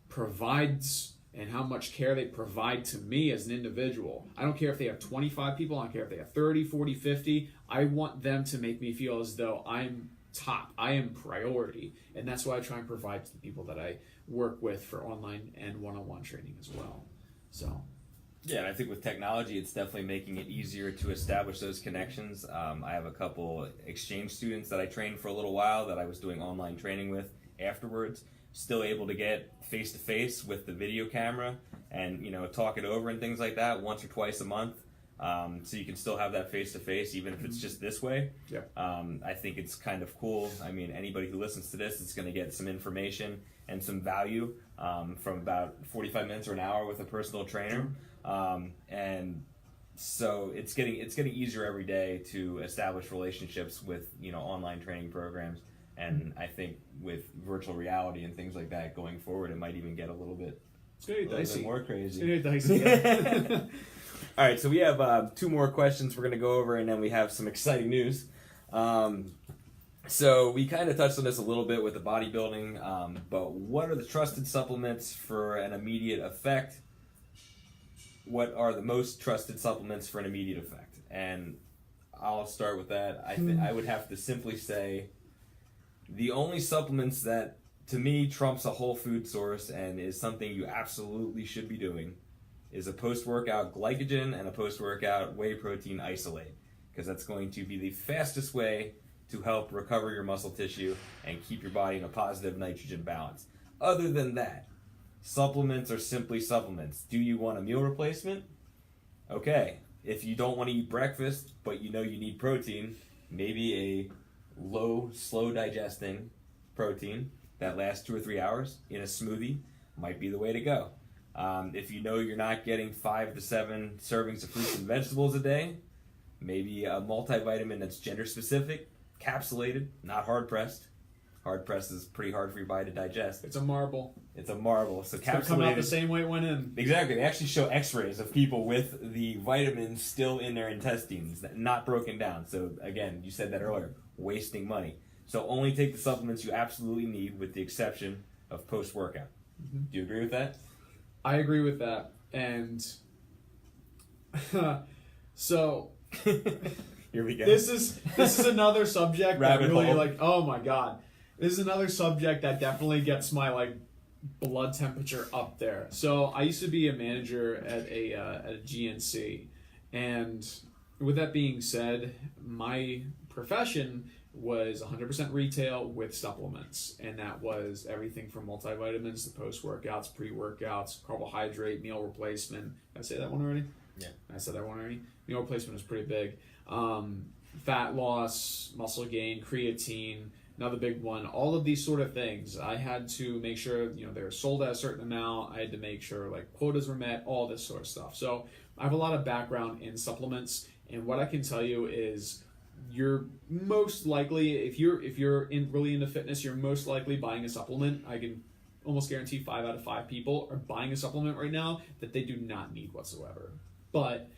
provides and how much care they provide to me as an individual. I don't care if they have 25 people. I don't care if they have 30, 40, 50. I want them to make me feel as though I'm top. I am priority. And that's why I try and provide to the people that I work with for online and one-on-one training as well. So... yeah, and I think with technology, it's definitely making it easier to establish those connections. I have a couple exchange students that I trained for a little while that I was doing online training with afterwards, still able to get face-to-face with the video camera and, talk it over and things like that once or twice a month. So you can still have that face-to-face, even if it's just this way. Yeah. I think it's kind of cool. I mean, anybody who listens to this is going to get some information and some value from about 45 minutes or an hour with a personal trainer. And so it's getting easier every day to establish relationships with online training programs, and I think with virtual reality and things like that going forward, it might even get a little bit more crazy. It's dicey. Yeah. All right, so we have 2 more questions we're going to go over, and then we have some exciting news. So we kind of touched on this a little bit with the bodybuilding, but what are the trusted supplements for an immediate effect? What are the most trusted supplements for an immediate effect? And I'll start with that. I would have to simply say the only supplements that, to me, trumps a whole food source and is something you absolutely should be doing is a post-workout glycogen and a post-workout whey protein isolate, because that's going to be the fastest way to help recover your muscle tissue and keep your body in a positive nitrogen balance. Other than that, supplements are simply supplements. Do you want a meal replacement? Okay. If you don't want to eat breakfast, but you need protein, maybe a low, slow digesting protein that lasts 2 or 3 hours in a smoothie might be the way to go. If you're not getting 5 to 7 servings of fruits and vegetables a day, maybe a multivitamin that's gender specific, capsulated, not hard pressed. Hard pressed is pretty hard for your body to digest. It's a marble. So it's gonna come out the same way it went in. Exactly. They actually show x-rays of people with the vitamins still in their intestines, not broken down. So again, you said that earlier, wasting money. So only take the supplements you absolutely need, with the exception of post-workout. Mm-hmm. Do you agree with that? I agree with that. And so here we go. This is another subject that really hole. oh my god. This is another subject that definitely gets my blood temperature up there. So I used to be a manager at a GNC, and with that being said, my profession was 100% retail with supplements, and that was everything from multivitamins to post-workouts, pre-workouts, carbohydrate, meal replacement. Did I say that one already? Yeah. I said that one already. Meal replacement was pretty big. Fat loss, muscle gain, creatine, another big one. All of these sort of things, I had to make sure they were sold at a certain amount. I had to make sure quotas were met, all this sort of stuff. So I have a lot of background in supplements, and what I can tell you is you're most likely, if you're really into fitness, you're most likely buying a supplement. I can almost guarantee 5 out of 5 people are buying a supplement right now that they do not need whatsoever. But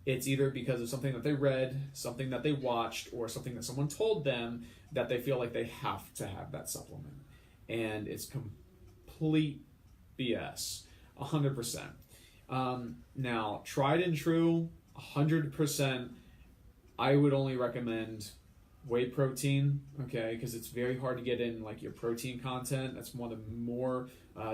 it's either because of something that they read, something that they watched, or something that someone told them that they feel like they have to have that supplement. And it's complete BS, 100%. Now, tried and true, 100%, I would only recommend whey protein, okay, because it's very hard to get in your protein content. That's one of the more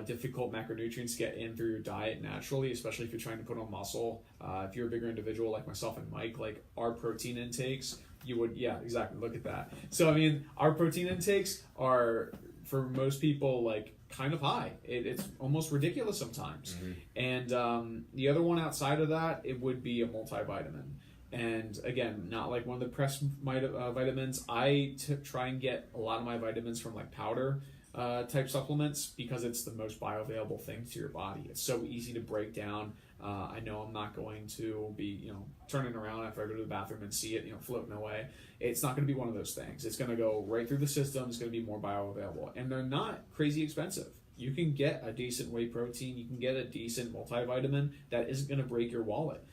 difficult macronutrients to get in through your diet naturally, especially if you're trying to put on muscle. If you're a bigger individual like myself and Mike, our protein intakes, exactly, look at that. So our protein intakes are, for most people, kind of high. It's almost ridiculous sometimes. Mm-hmm. And the other one outside of that, it would be a multivitamin. And again, not one of the pressed vitamins. I try and get a lot of my vitamins from powder type supplements, because it's the most bioavailable thing to your body. It's so easy to break down. I know I'm not going to be turning around after I go to the bathroom and see it floating away. It's not going to be one of those things. It's going to go right through the system. It's going to be more bioavailable, and they're not crazy expensive. You can get a decent whey protein. You can get a decent multivitamin that isn't going to break your wallet.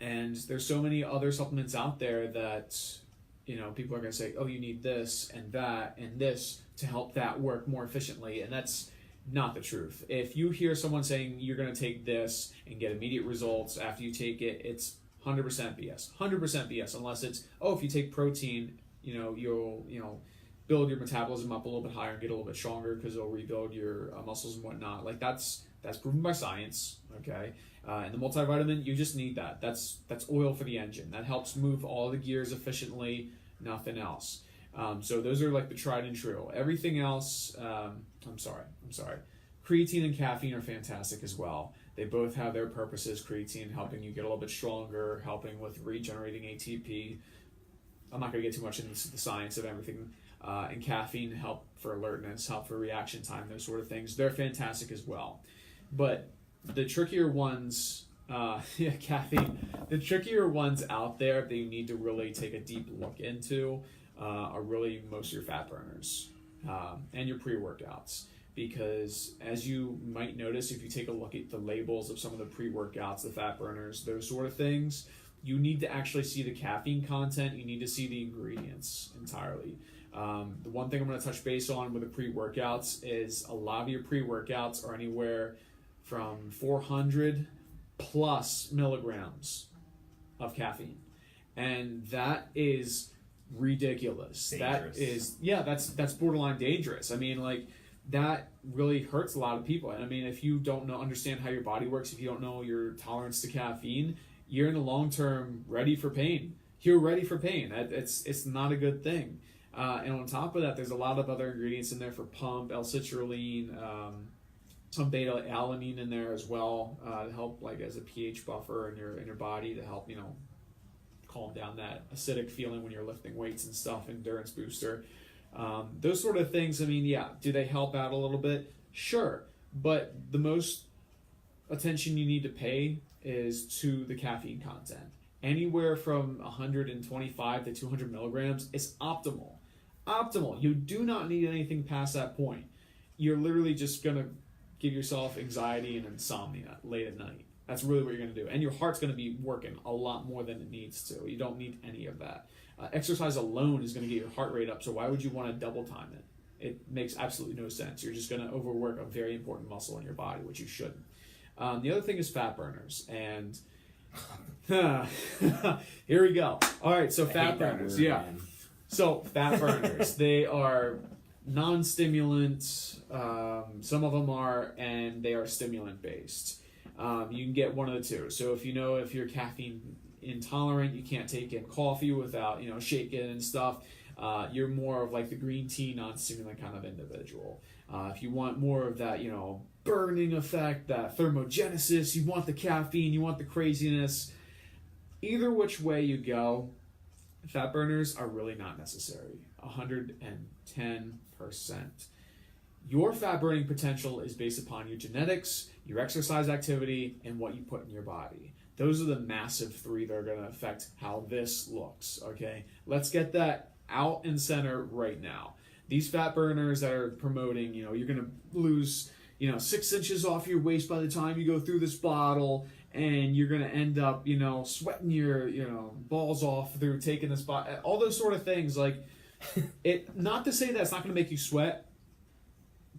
And there's so many other supplements out there that, you know, people are going to say, oh, you need this and that and this to help that work more efficiently. And that's not the truth. If you hear someone saying you're going to take this and get immediate results after you take it, it's 100% BS. 100% BS, unless it's, oh, if you take protein, you know, you'll, you know, build your metabolism up a little bit higher and get a little bit stronger because it'll rebuild your muscles and whatnot. Like that's proven by science, okay? And the multivitamin, you just need that. That's oil for the engine. That helps move all the gears efficiently, nothing else. So those are like the tried and true. Everything else, I'm sorry. Creatine and caffeine are fantastic as well. They both have their purposes. Creatine helping you get a little bit stronger, helping with regenerating ATP. I'm not going to get too much into the science of everything. And caffeine help for alertness, help for reaction time, those sort of things. They're fantastic as well. But the trickier ones, caffeine, the trickier ones out there that you need to really take a deep look into are really most of your fat burners and your pre-workouts. Because as you might notice, if you take a look at the labels of some of the pre-workouts, the fat burners, those sort of things, you need to actually see the caffeine content. You need to see the ingredients entirely. The one thing I'm going to touch base on with the pre-workouts is a lot of your pre-workouts are anywhere from 400 plus milligrams of caffeine. And that is ridiculous. Dangerous. That is, yeah, that's borderline dangerous. I mean, like, that really hurts a lot of people. And I mean, if you don't understand how your body works, if you don't know your tolerance to caffeine, you're in the long term ready for pain. You're ready for pain. It's not a good thing. And on top of that, there's a lot of other ingredients in there for pump, L-citrulline, some beta-alanine in there as well to help, like, as a pH buffer in your body to help, you know, calm down that acidic feeling when you're lifting weights and stuff, endurance booster. Those sort of things, I mean, yeah, do they help out a little bit? Sure. But the most attention you need to pay is to the caffeine content. Anywhere from 125 to 200 milligrams is optimal. Optimal. You do not need anything past that point. You're literally just going to give yourself anxiety and insomnia late at night. That's really what you're going to do. And your heart's going to be working a lot more than it needs to. You don't need any of that. Exercise alone is going to get your heart rate up, so why would you want to double time it? It makes absolutely no sense. You're just going to overwork a very important muscle in your body, which you shouldn't. The other thing is fat burners. And here we go. All right, so fat burners. Yeah. Man. So fat burners, they are non-stimulant. Some of them are, and they are stimulant-based. You can get one of the two. So if you're caffeine intolerant, you can't take in coffee without, you know, shaking and stuff. You're more of like the green tea non-stimulant kind of individual. If you want more of that, you know, burning effect, that thermogenesis, you want the caffeine, you want the craziness. Either which way you go, fat burners are really not necessary. 110%. Your fat burning potential is based upon your genetics, your exercise activity, and what you put in your body. Those are the massive three that are going to affect how this looks, okay? Let's get that out and center right now. These fat burners that are promoting, you know, you're going to lose, you know, 6 inches off your waist by the time you go through this bottle, and you're going to end up, you know, sweating your, you know, balls off through taking this bottle. All those sort of things, like, not to say that it's not going to make you sweat,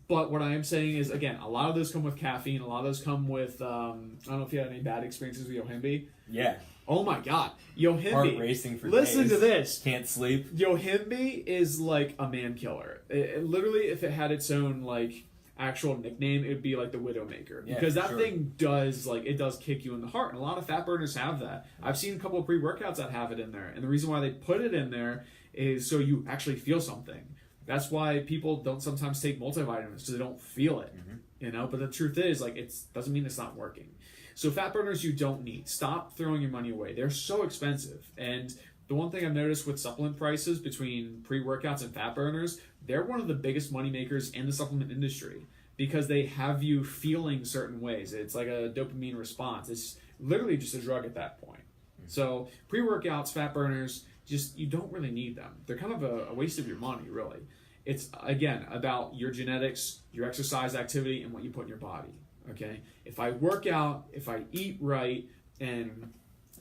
but what I am saying is, again, a lot of those come with caffeine. A lot of those come with, I don't know if you had any bad experiences with Yohimbe. Yeah. Oh my God. Yohimbe. Heart racing for Listen days. to this. Can't sleep. Yohimbe is like a man killer. It literally, if it had its own, like, actual nickname, it would be like the Widowmaker. Yeah, because that sure. thing does, like, it does kick you in the heart. And a lot of fat burners have that. I've seen a couple of pre-workouts that have it in there. And the reason why they put it in there is so you actually feel something. That's why people don't sometimes take multivitamins, because they don't feel it, you know? But the truth is, like, it doesn't mean it's not working. So fat burners you don't need. Stop throwing your money away. They're so expensive. And the one thing I've noticed with supplement prices between pre-workouts and fat burners, they're one of the biggest money makers in the supplement industry, because they have you feeling certain ways. It's like a dopamine response. It's literally just a drug at that point. So pre-workouts, fat burners, just, you don't really need them. They're kind of a waste of your money, really. It's, again, about your genetics, your exercise activity, and what you put in your body, okay? If I work out, if I eat right, and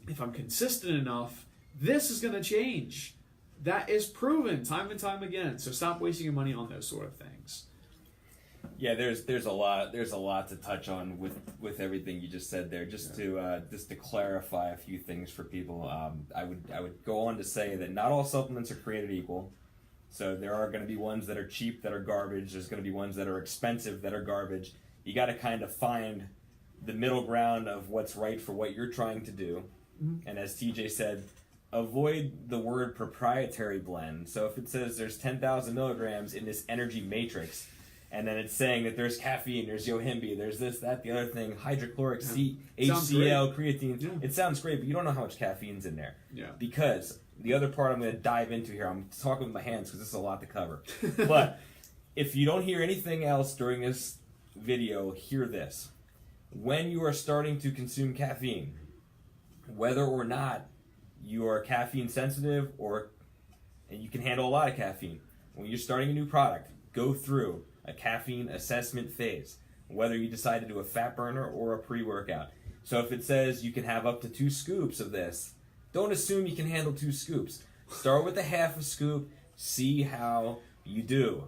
if I'm consistent enough, this is going to change. That is proven time and time again. So stop wasting your money on those sort of things. Yeah, there's a lot to touch on with everything you just said there. Just to clarify a few things for people, I would go on to say that not all supplements are created equal. So there are going to be ones that are cheap that are garbage. There's going to be ones that are expensive that are garbage. You got to kind of find the middle ground of what's right for what you're trying to do. Mm-hmm. And as TJ said, avoid the word proprietary blend. So if it says there's 10,000 milligrams in this energy matrix, and then it's saying that there's caffeine, there's yohimbe, there's this, that, the other thing, hydrochloric HCl, creatine. Yeah. It sounds great, but you don't know how much caffeine's in there. Yeah. Because the other part I'm going to dive into here, I'm talking with my hands because this is a lot to cover. But if you don't hear anything else during this video, hear this. When you are starting to consume caffeine, whether or not you are caffeine sensitive and you can handle a lot of caffeine, when you're starting a new product, go through a caffeine assessment phase, whether you decide to do a fat burner or a pre-workout. So if it says you can have up to 2 scoops of this, don't assume you can handle 2 scoops. Start with a half a scoop, see how you do.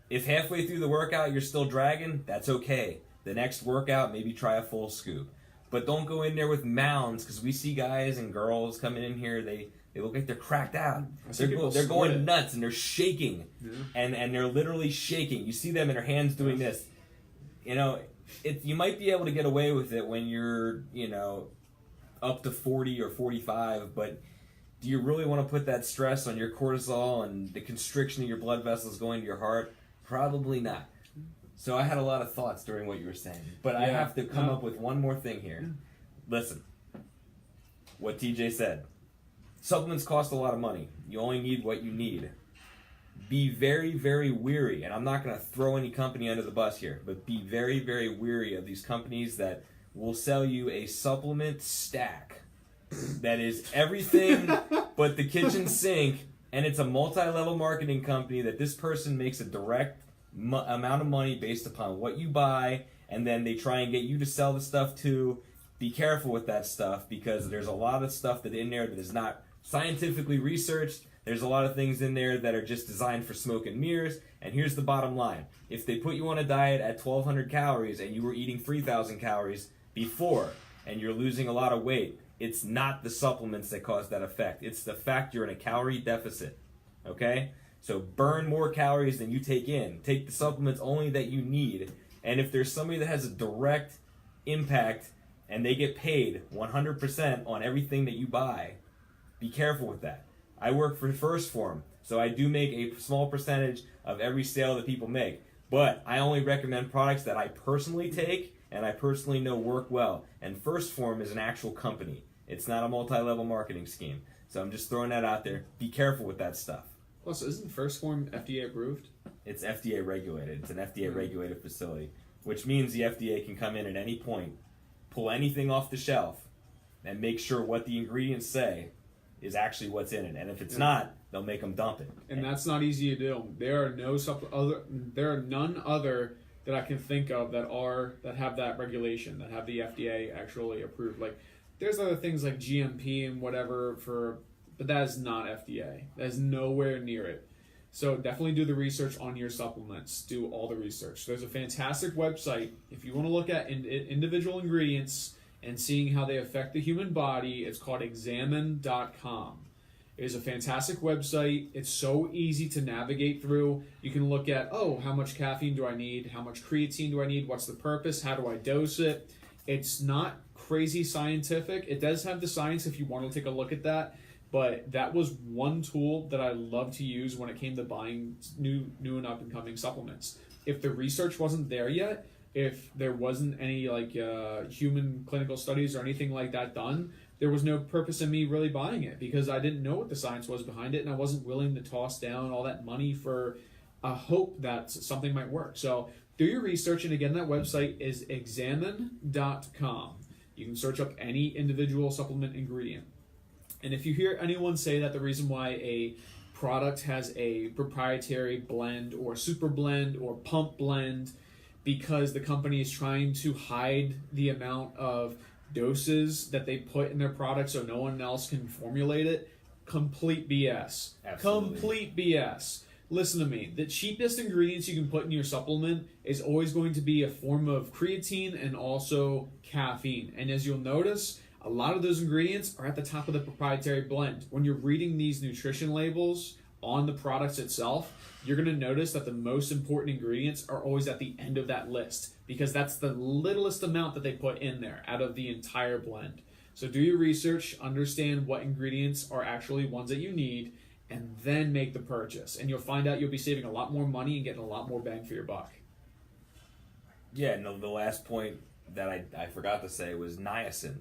If halfway through the workout you're still dragging, that's okay. The next workout, maybe try a full scoop. But don't go in there with mounds, because we see guys and girls coming in here, they look like they're cracked out. They're going nuts and they're shaking. Yeah. And they're literally shaking. You see them in their hands doing this. You know, you might be able to get away with it when you're, up to 40 or 45, but do you really want to put that stress on your cortisol and the constriction of your blood vessels going to your heart? Probably not. So I had a lot of thoughts during what you were saying, but I have to come up with one more thing here. Listen, what TJ said. Supplements cost a lot of money. You only need what you need. Be very, very weary, and I'm not going to throw any company under the bus here, but be very, very weary of these companies that will sell you a supplement stack that is everything but the kitchen sink, and it's a multi-level marketing company that this person makes a direct amount of money based upon what you buy, and then they try and get you to sell the stuff too. Be careful with that stuff, because there's a lot of stuff that in there that is not scientifically researched. There's a lot of things in there that are just designed for smoke and mirrors. And here's the bottom line. If they put you on a diet at 1,200 calories and you were eating 3,000 calories before and you're losing a lot of weight, it's not the supplements that cause that effect. It's the fact you're in a calorie deficit. Okay? So burn more calories than you take in. Take the supplements only that you need. And if there's somebody that has a direct impact and they get paid 100% on everything that you buy, be careful with that. I work for First Form, so I do make a small percentage of every sale that people make. But I only recommend products that I personally take and I personally know work well. And First Form is an actual company. It's not a multi-level marketing scheme. So I'm just throwing that out there. Be careful with that stuff. Plus, isn't First Form FDA approved? It's FDA regulated. It's an FDA regulated facility, which means the FDA can come in at any point, pull anything off the shelf, and make sure what the ingredients say is actually what's in it. And if it's not, they'll make them dump it. And that's not easy to do. There are none other that I can think of that have that regulation, that have the FDA actually approved. Like, there's other things like GMP and whatever but that is not FDA. That is nowhere near it. So definitely do the research on your supplements. Do all the research. There's a fantastic website if you want to look at individual ingredients and seeing how they affect the human body. It's called examine.com. It is a fantastic website. It's so easy to navigate through. You can look at, how much caffeine do I need? How much creatine do I need? What's the purpose? How do I dose it? It's not crazy scientific. It does have the science if you want to take a look at that. But that was one tool that I love to use when it came to buying new and up-and-coming supplements. If the research wasn't there yet, if there wasn't any human clinical studies or anything like that done, there was no purpose in me really buying it, because I didn't know what the science was behind it, and I wasn't willing to toss down all that money for a hope that something might work. So do your research, and again, that website is examine.com. You can search up any individual supplement ingredient. And if you hear anyone say that the reason why a product has a proprietary blend or super blend or pump blend because the company is trying to hide the amount of doses that they put in their product so no one else can formulate it, complete BS. Absolutely. Complete BS. Listen to me. The cheapest ingredients you can put in your supplement is always going to be a form of creatine and also caffeine. And as you'll notice, a lot of those ingredients are at the top of the proprietary blend. When you're reading these nutrition labels on the products itself, you're going to notice that the most important ingredients are always at the end of that list because that's the littlest amount that they put in there out of the entire blend. So do your research, understand what ingredients are actually ones that you need, and then make the purchase. And you'll find out you'll be saving a lot more money and getting a lot more bang for your buck. Yeah, no, the last point that I forgot to say was niacin.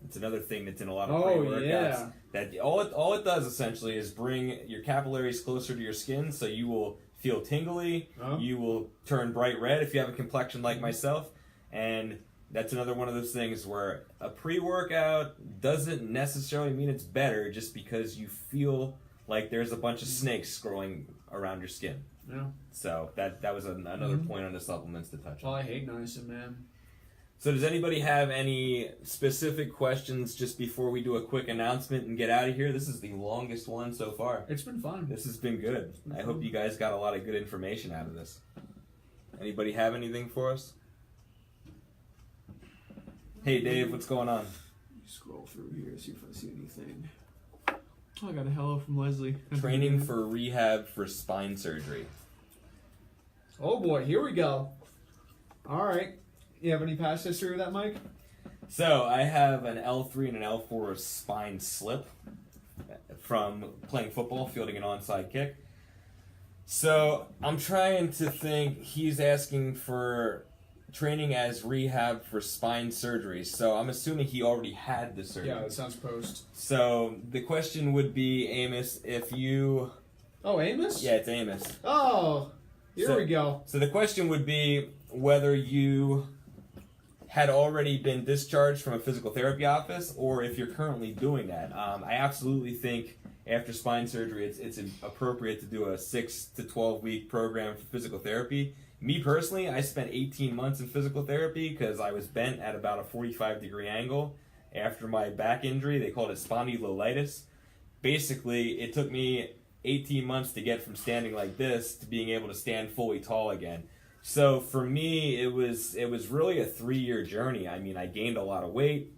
It's another thing that's in a lot of pre-workouts. Yeah. That all it does essentially is bring your capillaries closer to your skin, so you will feel tingly, you will turn bright red if you have a complexion like myself, and that's another one of those things where a pre-workout doesn't necessarily mean it's better just because you feel like there's a bunch of snakes growing around your skin. Yeah. So that was another point on the supplements to touch on. Oh, I hate niacin, man. So does anybody have any specific questions just before we do a quick announcement and get out of here? This is the longest one so far. It's been fun. This has been good. I hope you guys got a lot of good information out of this. Anybody have anything for us? Hey Dave, what's going on? Scroll through here, see if I see anything. Oh, I got a hello from Leslie. Training for rehab for spine surgery. Oh boy, here we go. All right. You have any past history with that, Mike? So I have an L3 and an L4 spine slip from playing football, fielding an onside kick. So I'm trying to think, he's asking for training as rehab for spine surgery. So I'm assuming he already had the surgery. Yeah, that sounds post. So the question would be, Amos, if you... Oh, Amos? Yeah, it's Amos. Oh, here we go. So the question would be whether you had already been discharged from a physical therapy office or if you're currently doing that. I absolutely think after spine surgery it's appropriate to do a 6 to 12 week program for physical therapy. Me personally, I spent 18 months in physical therapy because I was bent at about a 45-degree angle after my back injury. They called it spondylolysis. Basically, it took me 18 months to get from standing like this to being able to stand fully tall again. So for me, it was really a 3-year journey. I mean, I gained a lot of weight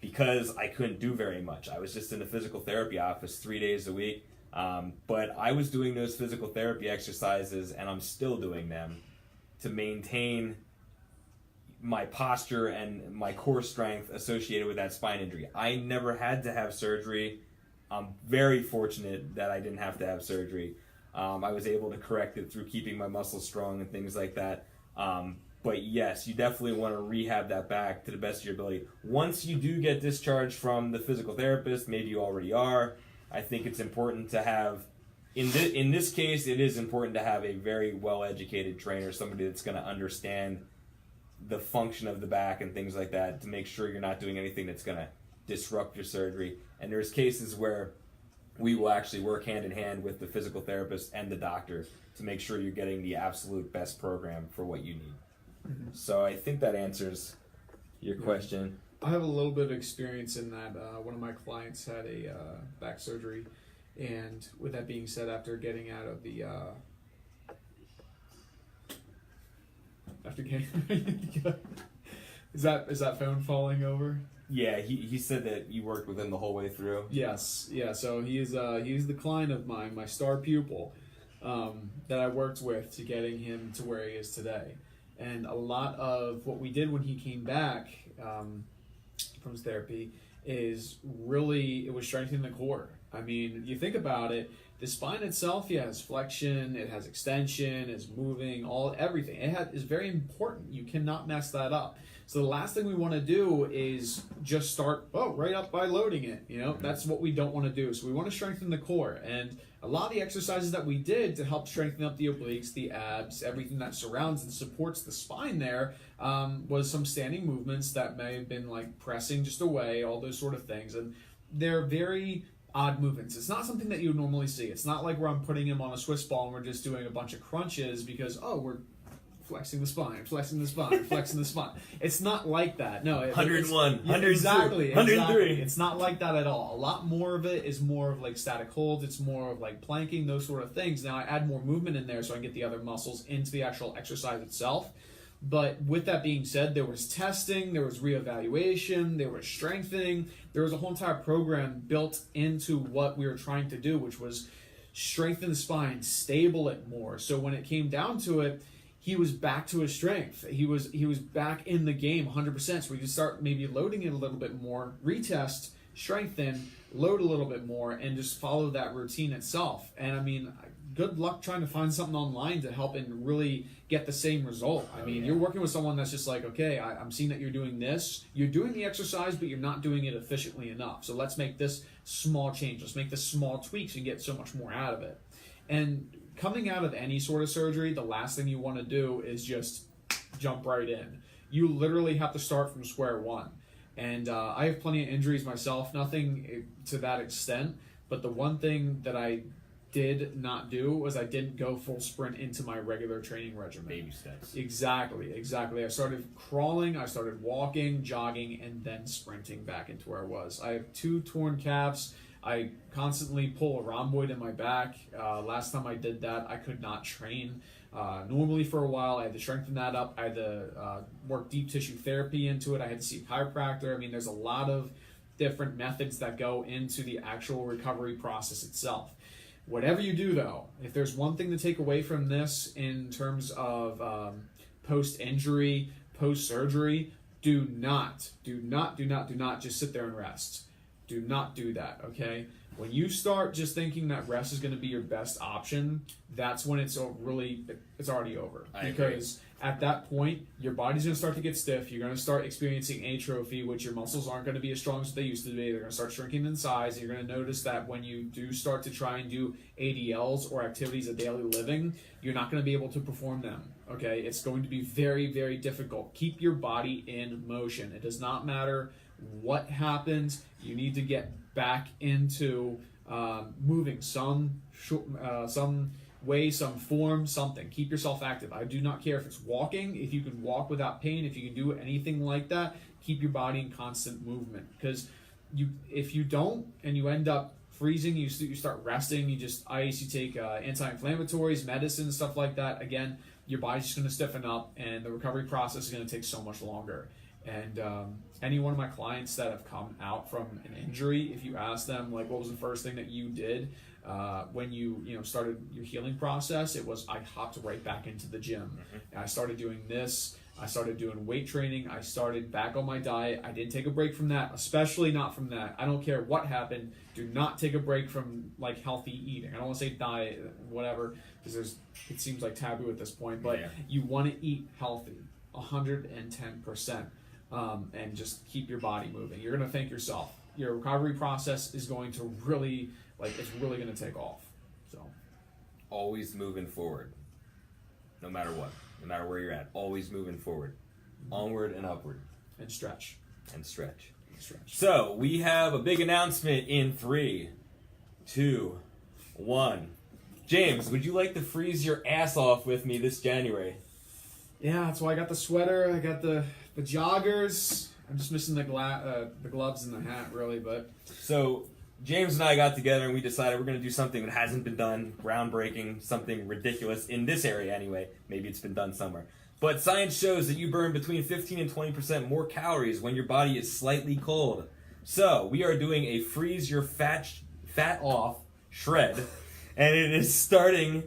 because I couldn't do very much. I was just in the physical therapy office 3 days a week. But I was doing those physical therapy exercises, and I'm still doing them to maintain my posture and my core strength associated with that spine injury. I never had to have surgery. I'm very fortunate that I didn't have to have surgery. I was able to correct it through keeping my muscles strong and things like that. But yes, you definitely want to rehab that back to the best of your ability. Once you do get discharged from the physical therapist, maybe you already are, I think it's important to have, in this case, it is important to have a very well-educated trainer, somebody that's going to understand the function of the back and things like that to make sure you're not doing anything that's going to disrupt your surgery. And there's cases where we will actually work hand in hand with the physical therapist and the doctor to make sure you're getting the absolute best program for what you need. Mm-hmm. So I think that answers your question. I have a little bit of experience in that. One of my clients had a back surgery, and with that being said, after getting out of the is that phone falling over? Yeah, he said that you worked with him the whole way through. Yes, yeah. So he's the client of mine, my star pupil, that I worked with to getting him to where he is today. And a lot of what we did when he came back from his therapy is really, it was strengthening the core. I mean, you think about it, the spine itself, yeah, has flexion, it has extension, it's moving, everything. It is very important. You cannot mess that up. So the last thing we want to do is just start, right up by loading it. You know, that's what we don't want to do. So we want to strengthen the core. And a lot of the exercises that we did to help strengthen up the obliques, the abs, everything that surrounds and supports the spine there, was some standing movements that may have been like pressing just away, all those sort of things. And they're very odd movements. It's not something that you would normally see. It's not like where I'm putting him on a Swiss ball and we're just doing a bunch of crunches because, we're flexing the spine, flexing the spine, flexing the spine. It's not like that. No, 101, 102, exactly, 103. It's not like that at all. A lot more of it is more of like static holds. It's more of like planking, those sort of things. Now I add more movement in there so I can get the other muscles into the actual exercise itself. But with that being said, there was testing, there was reevaluation, there was strengthening. There was a whole entire program built into what we were trying to do, which was strengthen the spine, stable it more. So when it came down to it, he was back to his strength. He was back in the game 100%. So we could start maybe loading it a little bit more, retest, strengthen, load a little bit more, and just follow that routine itself. And I mean, good luck trying to find something online to help and really get the same result. I mean, you're working with someone that's just like, okay, I'm seeing that you're doing this. You're doing the exercise, but you're not doing it efficiently enough. So let's make this small change. Let's make this small tweaks and get so much more out of it. And coming out of any sort of surgery, the last thing you want to do is just jump right in. You literally have to start from square one. And I have plenty of injuries myself, nothing to that extent. But the one thing that I did not do was I didn't go full sprint into my regular training regimen. Baby steps. Exactly. I started crawling, I started walking, jogging, and then sprinting back into where I was. I have 2 torn calves. I constantly pull a rhomboid in my back. Last time I did that, I could not train normally for a while. I had to strengthen that up. I had to work deep tissue therapy into it. I had to see a chiropractor. I mean, there's a lot of different methods that go into the actual recovery process itself. Whatever you do, though, if there's one thing to take away from this in terms of post-injury, post-surgery, do not just sit there and rest. Do not do that, okay? When you start just thinking that rest is going to be your best option, that's when it's already over. Because at that point, your body's going to start to get stiff. You're going to start experiencing atrophy, which your muscles aren't going to be as strong as they used to be. They're going to start shrinking in size. And you're going to notice that when you do start to try and do ADLs or activities of daily living, you're not going to be able to perform them, okay? It's going to be very, very difficult. Keep your body in motion. It does not matter what happens. You need to get back into moving some way, some form, something. Keep yourself active. I do not care if it's walking. If you can walk without pain, if you can do anything like that, keep your body in constant movement. Because if you don't and you end up freezing, you start resting, you just ice, you take anti-inflammatories, medicine, stuff like that, again, your body's just going to stiffen up and the recovery process is going to take so much longer. And any one of my clients that have come out from an injury, if you ask them, like, what was the first thing that you did when you started your healing process, it was I hopped right back into the gym. And I started doing this. I started doing weight training. I started back on my diet. I didn't take a break from that, especially not from that. I don't care what happened. Do not take a break from like healthy eating. I don't want to say diet, whatever, because it seems like taboo at this point. But you want to eat healthy, 110%. And just keep your body moving. You're going to thank yourself. Your recovery process is going to really, it's really going to take off. So, always moving forward, no matter what, no matter where you're at. Always moving forward, onward and upward, and stretch. So we have a big announcement in 3, 2, 1. James, would you like to freeze your ass off with me this January? Yeah, that's why I got the sweater. I got the joggers. I'm just missing the gloves and the hat, really. But so James and I got together and we decided we're going to do something that hasn't been done, groundbreaking, something ridiculous in this area anyway. Maybe it's been done somewhere. But science shows that you burn between 15 and 20% more calories when your body is slightly cold. So we are doing a freeze your fat off shred, and it is starting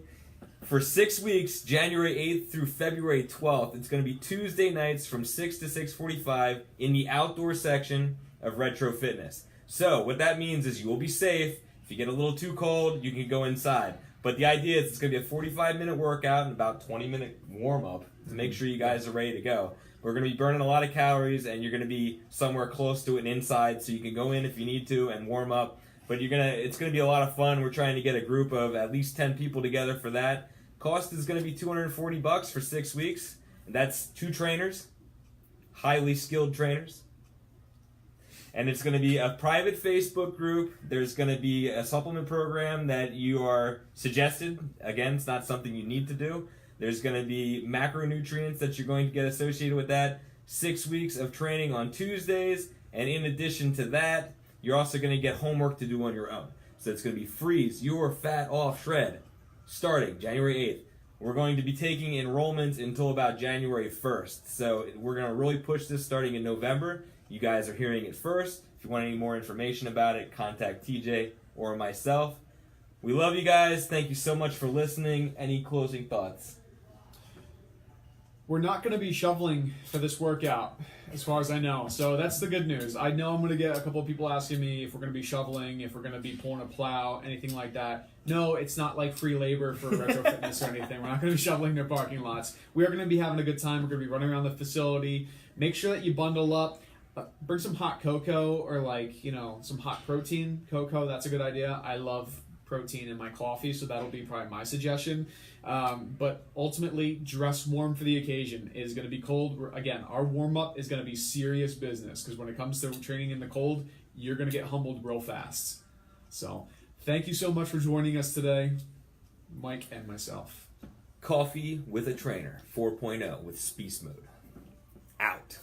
for 6 weeks, January 8th through February 12th. It's going to be Tuesday nights from 6 to 6:45 in the outdoor section of Retro Fitness. So what that means is you will be safe. If you get a little too cold, you can go inside. But the idea is it's going to be a 45-minute workout and about 20-minute warm-up to make sure you guys are ready to go. We're going to be burning a lot of calories, and you're going to be somewhere close to it inside, so you can go in if you need to and warm up. But it's going to be a lot of fun. We're trying to get a group of at least 10 people together for that. Cost is going to be $240 for 6 weeks. And that's 2 trainers, highly skilled trainers. And it's going to be a private Facebook group. There's going to be a supplement program that you are suggested. Again, it's not something you need to do. There's going to be macronutrients that you're going to get associated with that. 6 weeks of training on Tuesdays, and in addition to that, you're also going to get homework to do on your own. So it's going to be Freeze Your Fat Off Shred, starting January 8th. We're going to be taking enrollments until about January 1st. So we're going to really push this starting in November. You guys are hearing it first. If you want any more information about it, contact TJ or myself. We love you guys. Thank you so much for listening. Any closing thoughts? We're not going to be shoveling for this workout, as far as I know. So that's the good news. I know I'm going to get a couple of people asking me if we're going to be shoveling, if we're going to be pulling a plow, anything like that. No, it's not like free labor for retro fitness or anything. We're not going to be shoveling their parking lots. We are going to be having a good time. We're going to be running around the facility. Make sure that you bundle up. Bring some hot cocoa or some hot protein cocoa. That's a good idea. I love protein in my coffee, so that'll be probably my suggestion. But ultimately, dress warm for the occasion. It is going to be cold. Again, our warm-up is going to be serious business, because when it comes to training in the cold, you're going to get humbled real fast. So thank you so much for joining us today, Mike and myself. Coffee with a Trainer 4.0 with Spiece Mode. Out.